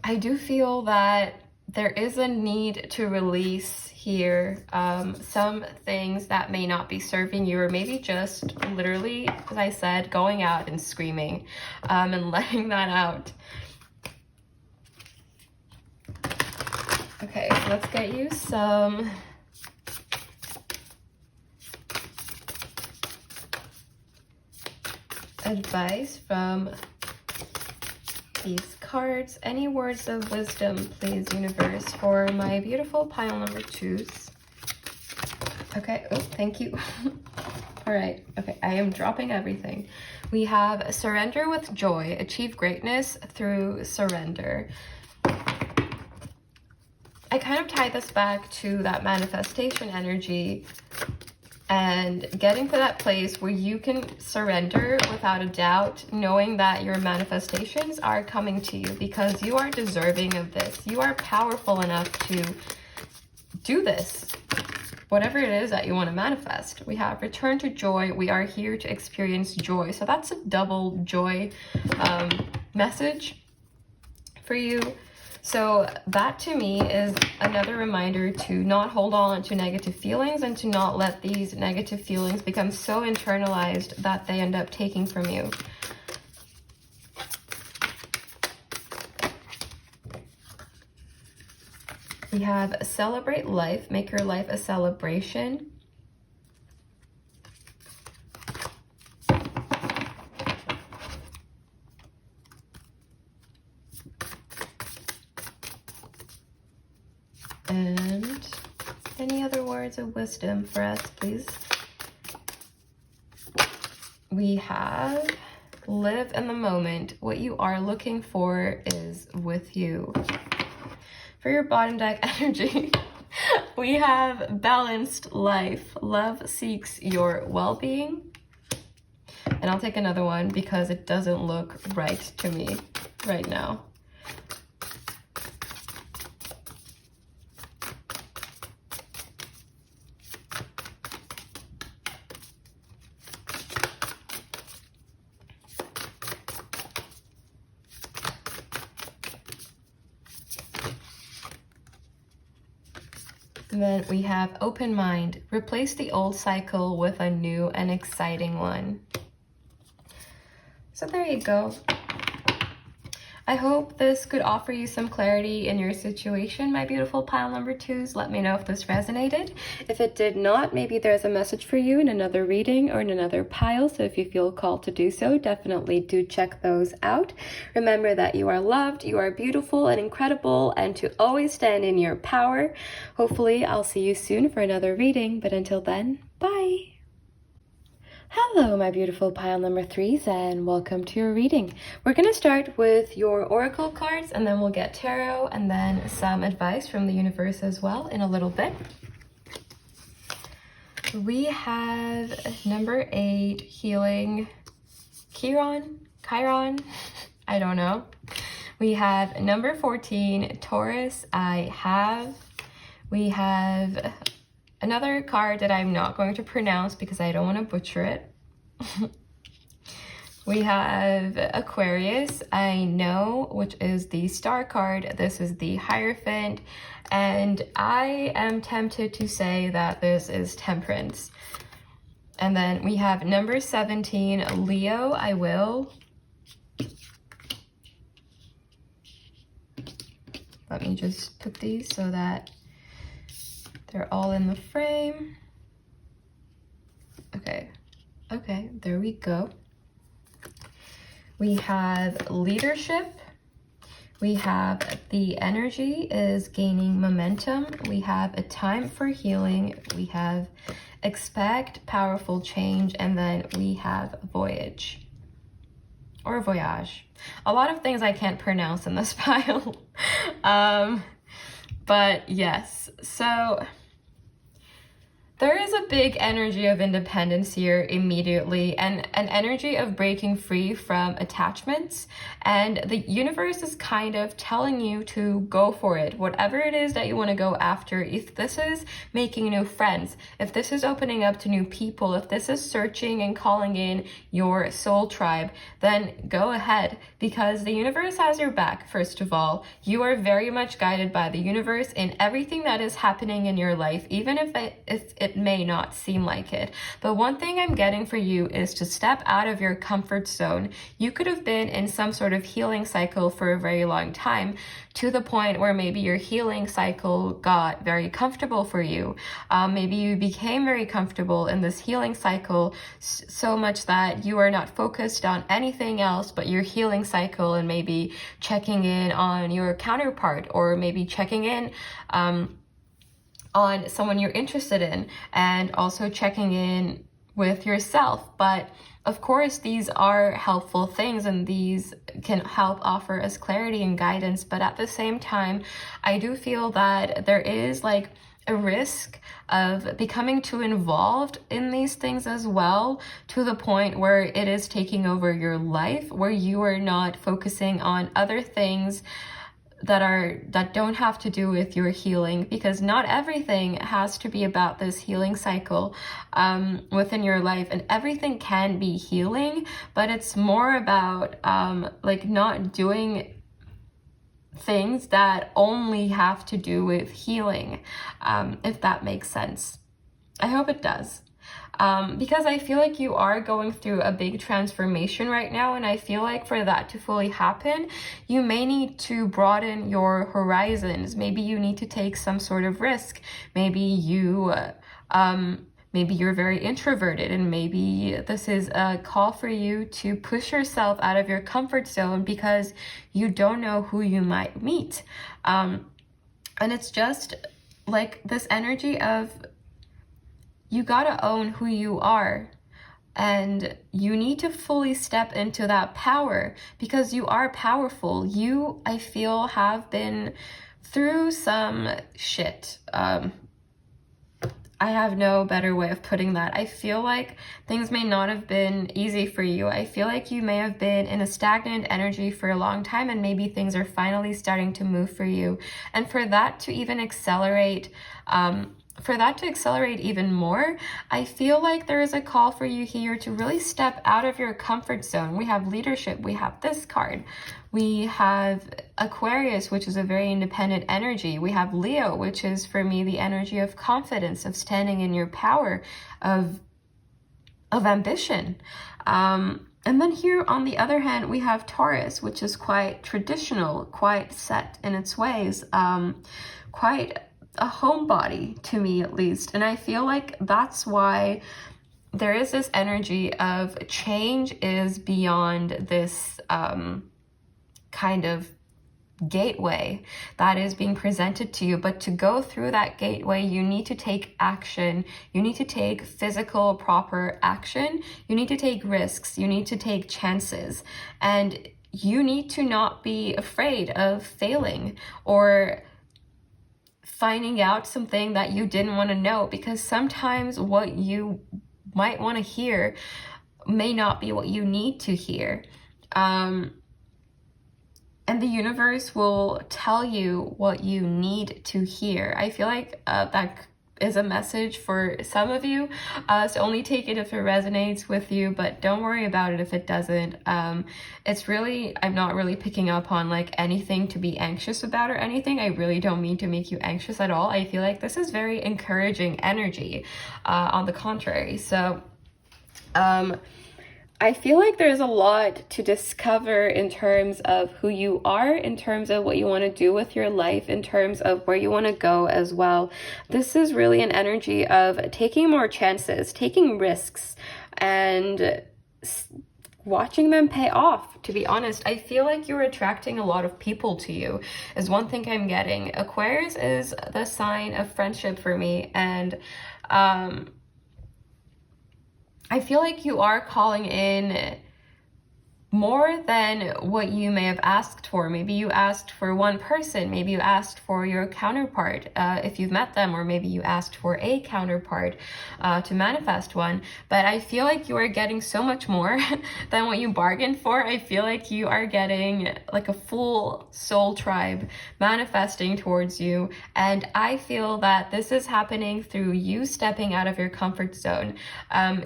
Speaker 1: I do feel that there is a need to release here some things that may not be serving you, or maybe just literally, as I said, going out and screaming, and letting that out. Okay, so let's get you some advice from these cards. Any words of wisdom, please, universe, for my beautiful pile number 2s. Okay, oh, thank you. All right, okay, I am dropping everything. We have surrender with joy, achieve greatness through surrender. I kind of tie this back to that manifestation energy and getting to that place where you can surrender without a doubt, knowing that your manifestations are coming to you because you are deserving of this. You are powerful enough to do this, whatever it is that you want to manifest. We have return to joy. We are here to experience joy. So that's a double joy message for you. So that to me is another reminder to not hold on to negative feelings and to not let these negative feelings become so internalized that they end up taking from you. We have celebrate life, make your life a celebration. And any other words of wisdom for us, please? we have live in the moment. What you are looking for is with you. For your bottom deck energy, we have balanced life. Love seeks your well-being. And I'll take another one because it doesn't look right to me right now. And then we have open mind. Replace the old cycle with a new and exciting one. So there you go. I hope this could offer you some clarity in your situation, my beautiful pile number 2s. Let me know if this resonated. If it did not, maybe there's a message for you in another reading or in another pile. So if you feel called to do so, definitely do check those out. Remember that you are loved, you are beautiful and incredible, and to always stand in your power. Hopefully, I'll see you soon for another reading. But until then, bye. Hello, my beautiful pile number 3s, and welcome to your reading. We're going to start with your oracle cards, and then we'll get tarot, and then some advice from the universe as well in a little bit. We have number 8, healing, Chiron, I don't know. We have number 14, Taurus, we have another card that I'm not going to pronounce because I don't want to butcher it. We have Aquarius, I know, which is the star card. This is the Hierophant, and I am tempted to say that this is Temperance. And then we have number 17, Leo, I will. Let me just put these so that they're all in the frame. Okay, there we go. We have leadership. We have the energy is gaining momentum. We have a time for healing. We have expect powerful change. And then we have voyage or voyage. A lot of things I can't pronounce in this pile. But yes, so there is a big energy of independence here immediately, and an energy of breaking free from attachments. And the universe is kind of telling you to go for it. Whatever it is that you want to go after, if this is making new friends, if this is opening up to new people, if this is searching and calling in your soul tribe, then go ahead, because the universe has your back. First of all, you are very much guided by the universe in everything that is happening in your life, even if it may not seem like it. But one thing I'm getting for you is to step out of your comfort zone. You could have been in some sort of healing cycle for a very long time, to the point where maybe your healing cycle got very comfortable for you. Maybe you became very comfortable in this healing cycle so much that you are not focused on anything else but your healing cycle, and maybe checking in on your counterpart, or maybe checking in on someone you're interested in, and also checking in with yourself. But of course, these are helpful things, and these can help offer us clarity and guidance. But at the same time, I do feel that there is like a risk of becoming too involved in these things as well, to the point where it is taking over your life, where you are not focusing on other things that don't have to do with your healing, because not everything has to be about this healing cycle within your life, and everything can be healing, but it's more about like not doing things that only have to do with healing, if that makes sense. I hope it does. Because I feel like you are going through a big transformation right now, and I feel like for that to fully happen, you may need to broaden your horizons. Maybe you need to take some sort of risk. Maybe you're very introverted, and maybe this is a call for you to push yourself out of your comfort zone because you don't know who you might meet. And it's just like this energy of, you gotta own who you are. And you need to fully step into that power because you are powerful. You, I feel, have been through some shit. I have no better way of putting that. I feel like things may not have been easy for you. I feel like you may have been in a stagnant energy for a long time, and maybe things are finally starting to move for you. And for that to even accelerate, even more, I feel like there is a call for you here to really step out of your comfort zone. We have leadership, we have this card. We have Aquarius, which is a very independent energy. We have Leo, which is for me the energy of confidence, of standing in your power, of ambition. And then here on the other hand, we have Taurus, which is quite traditional, quite set in its ways, quite a homebody to me at least. And I feel like that's why there is this energy of change is beyond this kind of gateway that is being presented to you. But to go through that gateway, you need to take action. You need to take physical, proper action. You need to take risks. You need to take chances. And you need to not be afraid of failing or finding out something that you didn't want to know, because sometimes what you might want to hear may not be what you need to hear. And the universe will tell you what you need to hear. I feel like that is a message for some of you. So only take it if it resonates with you, but don't worry about it if it doesn't. It's really, I'm not really picking up on like anything to be anxious about or anything. I really don't mean to make you anxious at all. I feel like this is very encouraging energy, on the contrary. So, I feel like there's a lot to discover in terms of who you are, in terms of what you want to do with your life, in terms of where you want to go as well. This is really an energy of taking more chances, taking risks, and watching them pay off. To be honest, I feel like you're attracting a lot of people to you, is one thing I'm getting. Aquarius is the sign of friendship for me, and I feel like you are calling in more than what you may have asked for. Maybe you asked for one person, maybe you asked for your counterpart if you've met them, or maybe you asked for a counterpart to manifest one. But I feel like you are getting so much more than what you bargained for. I feel like you are getting like a full soul tribe manifesting towards you, and I feel that this is happening through you stepping out of your comfort zone,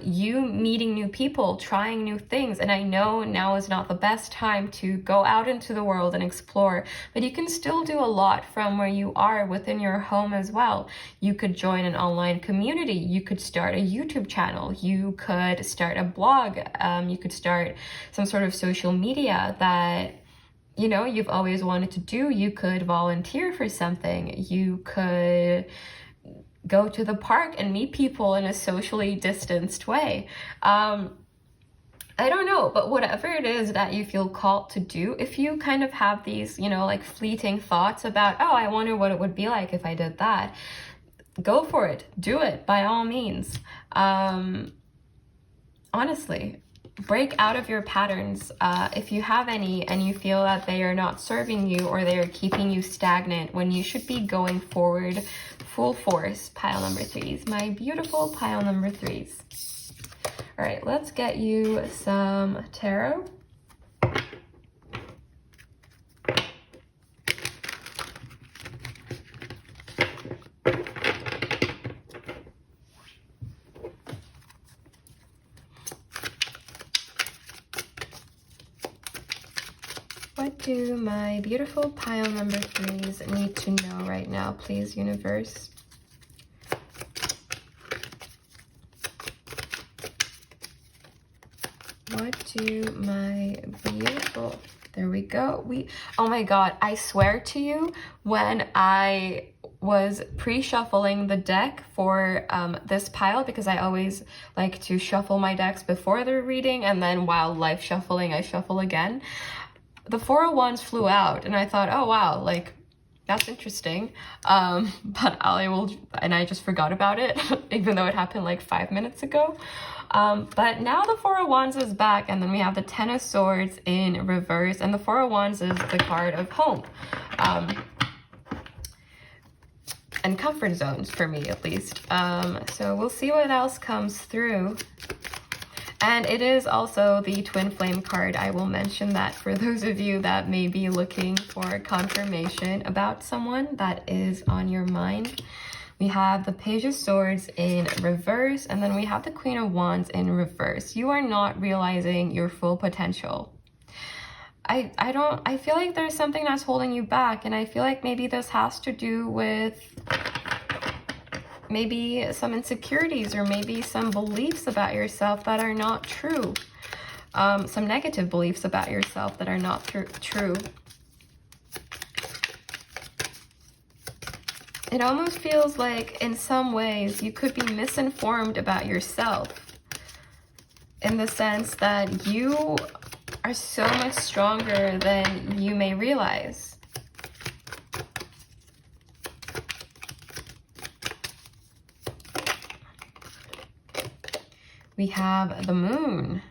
Speaker 1: you meeting new people, trying new things. And I know now is not the best time to go out into the world and explore, but you can still do a lot from where you are within your home as well. You could join an online community, you could start a YouTube channel, you could start a blog, you could start some sort of social media that you know you've always wanted to do. You could volunteer for something, you could go to the park and meet people in a socially distanced way. I don't know, but whatever it is that you feel called to do, if you kind of have these, you know, like fleeting thoughts about, oh, I wonder what it would be like if I did that, go for it, do it by all means. Honestly, break out of your patterns if you have any, and you feel that they are not serving you or they are keeping you stagnant when you should be going forward full force. Pile number threes, my beautiful pile number threes. All right, let's get you some tarot. What do my beautiful pile number threes need to know right now, please, universe? What do my beautiful, there we go. Oh my God, I swear to you, when I was pre-shuffling the deck for this pile, because I always like to shuffle my decks before the reading, and then while live shuffling, I shuffle again. The 4 of Wands flew out, and I thought, oh wow, like That's interesting. But I just forgot about it, even though it happened like 5 minutes ago. But now the Four of Wands is back, and then we have the Ten of Swords in reverse, and the Four of Wands is the card of home. And comfort zones, for me at least. So we'll see what else comes through. And it is also the Twin Flame card. I will mention that for those of you that may be looking for confirmation about someone that is on your mind. We have the Page of Swords in reverse, and then we have the Queen of Wands in reverse. You are not realizing your full potential. I feel like there's something that's holding you back, and I feel like maybe this has to do with maybe some insecurities or maybe some beliefs about yourself that are not true. Some negative beliefs about yourself that are not true. It almost feels like in some ways you could be misinformed about yourself, in the sense that you are so much stronger than you may realize. We have the Moon.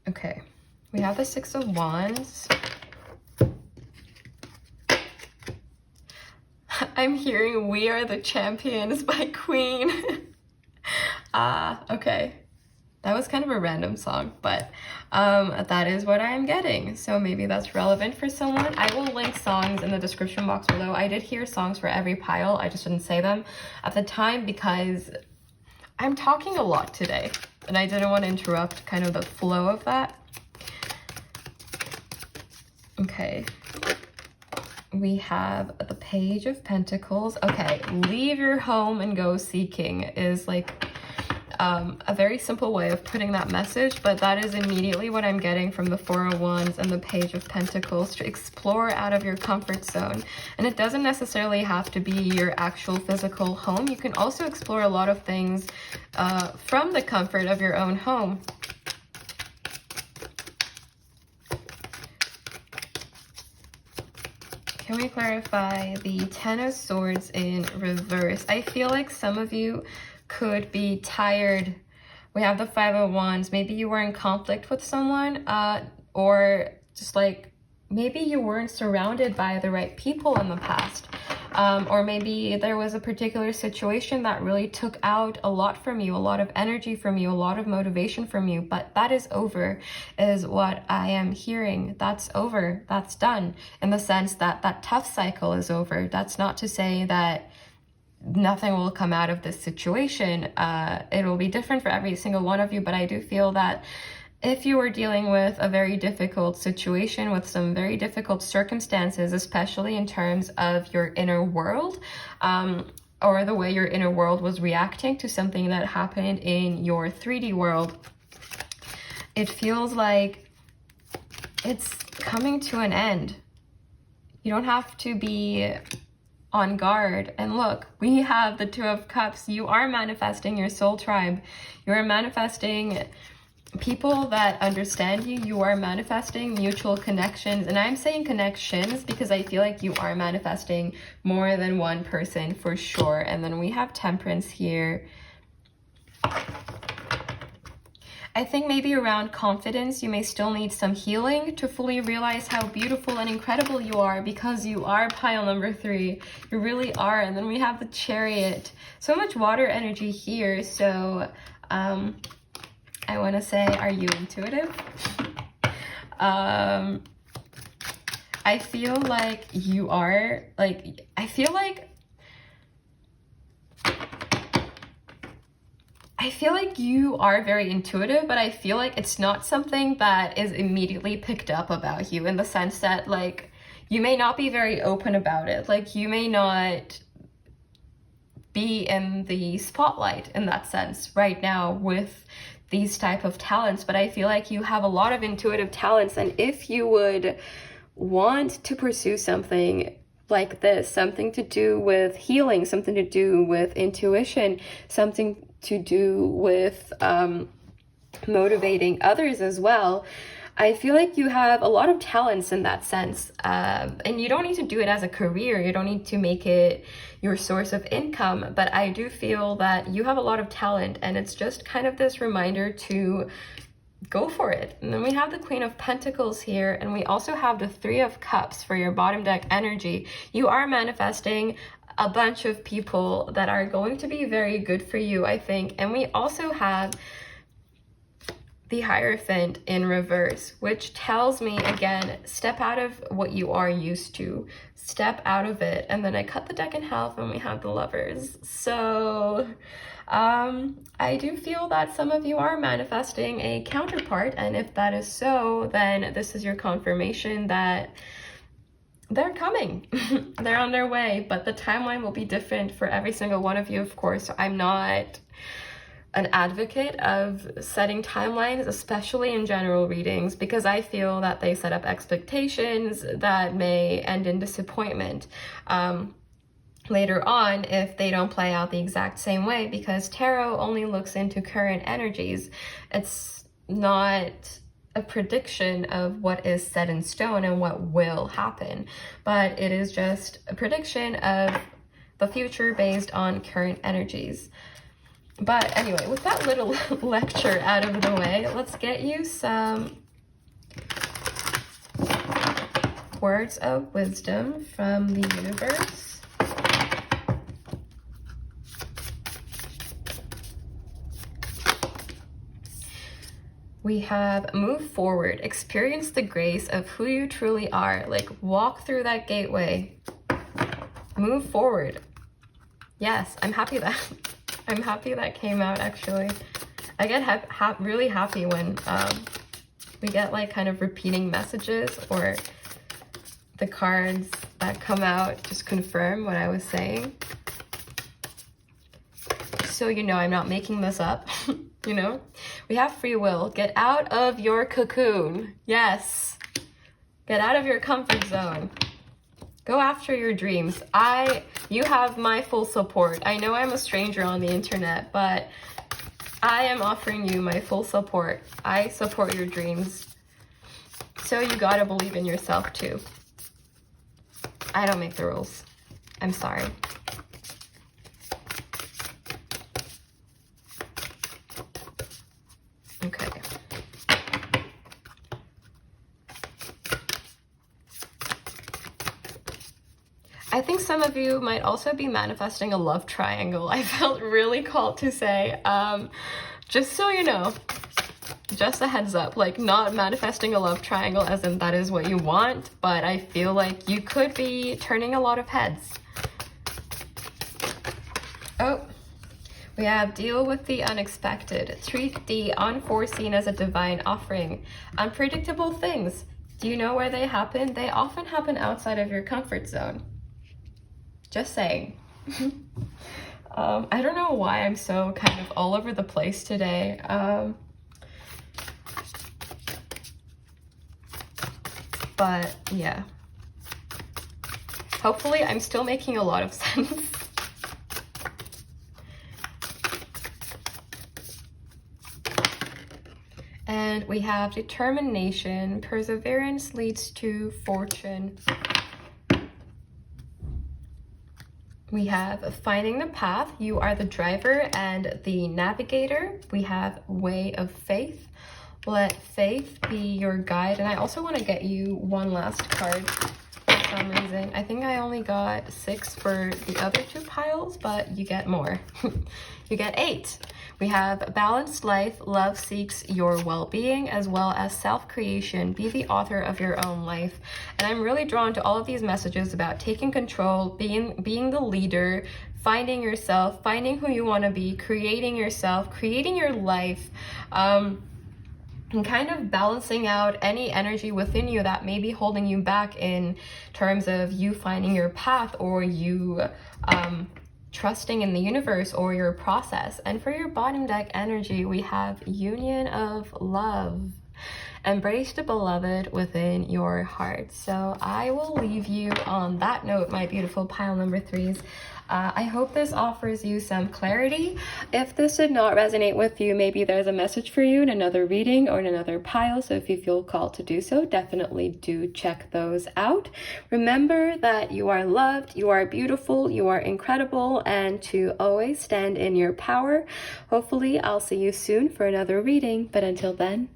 Speaker 1: Okay, we have the Six of Wands. I'm hearing We Are the Champions by Queen. Okay. That was kind of a random song, but that is what I am getting. So maybe that's relevant for someone. I will link songs in the description box below. I did hear songs for every pile. I just didn't say them at the time because I'm talking a lot today, and I didn't want to interrupt kind of the flow of that. Okay. We have the Page of Pentacles. Okay, leave your home and go seeking is like a very simple way of putting that message, but that is immediately what I'm getting from the Four of Wands and the Page of Pentacles, to explore out of your comfort zone. And it doesn't necessarily have to be your actual physical home. You can also explore a lot of things from the comfort of your own home. Can we clarify the Ten of Swords in reverse? I feel like some of you could be tired. We have the Five of Wands. Maybe you were in conflict with someone, or just like maybe you weren't surrounded by the right people in the past. Or maybe there was a particular situation that really took out a lot from you, a lot of energy from you, a lot of motivation from you, but that is over, is what I am hearing. That's over, that's done, in the sense that that tough cycle is over. That's not to say that nothing will come out of this situation. It will be different for every single one of you, but I do feel that if you are dealing with a very difficult situation, with some very difficult circumstances, especially in terms of your inner world, or the way your inner world was reacting to something that happened in your 3D world, it feels like it's coming to an end. You don't have to be on guard. And look, we have the Two of Cups. You are manifesting your soul tribe. You are manifesting people that understand you. You are manifesting mutual connections, and I'm saying connections because I feel like you are manifesting more than one person for sure. And then we have Temperance here. I think maybe around confidence, you may still need some healing to fully realize how beautiful and incredible you are, because you are pile number 3. You really are. And then we have the Chariot. So much water energy here. So I want to say, are you intuitive? I feel like you are, like, I feel like you are very intuitive, but I feel like it's not something that is immediately picked up about you, in the sense that, like, you may not be very open about it. Like, you may not be in the spotlight in that sense right now with these type of talents, but I feel like you have a lot of intuitive talents. And if you would want to pursue something like this, something to do with healing, something to do with intuition, something to do with motivating others as well. I feel like you have a lot of talents in that sense, and you don't need to do it as a career. You don't need to make it your source of income, but I do feel that you have a lot of talent, and it's just kind of this reminder to go for it. And then we have the Queen of Pentacles here, and we also have the Three of Cups for your bottom deck energy. You are manifesting a bunch of people that are going to be very good for you, I think. And we also have the Hierophant in reverse, which tells me, again, step out of what you are used to. Step out of it. And then I cut the deck in half and we have the Lovers. So I do feel that some of you are manifesting a counterpart, and if that is so, then this is your confirmation that they're coming. They're on their way, but the timeline will be different for every single one of you, of course. So I'm not an advocate of setting timelines, especially in general readings, because I feel that they set up expectations that may end in disappointment later on if they don't play out the exact same way, because tarot only looks into current energies. It's not a prediction of what is set in stone and what will happen, but it is just a prediction of the future based on current energies. But anyway, with that little lecture out of the way, let's get you some words of wisdom from the universe. We have move forward, experience the grace of who you truly are, like walk through that gateway, move forward. Yes, I'm happy that came out, actually. I get really happy when we get like kind of repeating messages, or the cards that come out just confirm what I was saying. So you know I'm not making this up. You know, we have free will. Get out of your cocoon. Yes. Get out of your comfort zone. Go after your dreams. You have my full support. I know I'm a stranger on the internet, but I am offering you my full support. I support your dreams. So you gotta believe in yourself too. I don't make the rules. I'm sorry. Okay. I think some of you might also be manifesting a love triangle. I felt really called to say, just so you know, just a heads up, like not manifesting a love triangle as in that is what you want, but I feel like you could be turning a lot of heads. Oh. We have deal with the unexpected. Treat the unforeseen as a divine offering. Unpredictable things. Do you know where they happen? They often happen outside of your comfort zone. Just saying. I don't know why I'm so kind of all over the place today. But yeah. Hopefully I'm still making a lot of sense. And we have determination. Perseverance leads to fortune. We have finding the path. You are the driver and the navigator. We have way of faith. Let faith be your guide. And I also want to get you one last card for some reason. I think I only got 6 for the other 2 piles, but you get more. You get 8. We have balanced life. Love seeks your well-being as well as self-creation. Be the author of your own life. And I'm really drawn to all of these messages about taking control, being the leader, finding yourself, finding who you want to be, creating yourself, creating your life, and kind of balancing out any energy within you that may be holding you back in terms of you finding your path, or you trusting in the universe or your process. And for your bottom deck energy, we have union of love. Embrace the beloved within your heart. So I will leave you on that note, my beautiful pile number threes. I hope this offers you some clarity. If this did not resonate with you, maybe there's a message for you in another reading or in another pile. So if you feel called to do so, definitely do check those out. Remember that you are loved, you are beautiful, you are incredible, and to always stand in your power. Hopefully, I'll see you soon for another reading. But until then,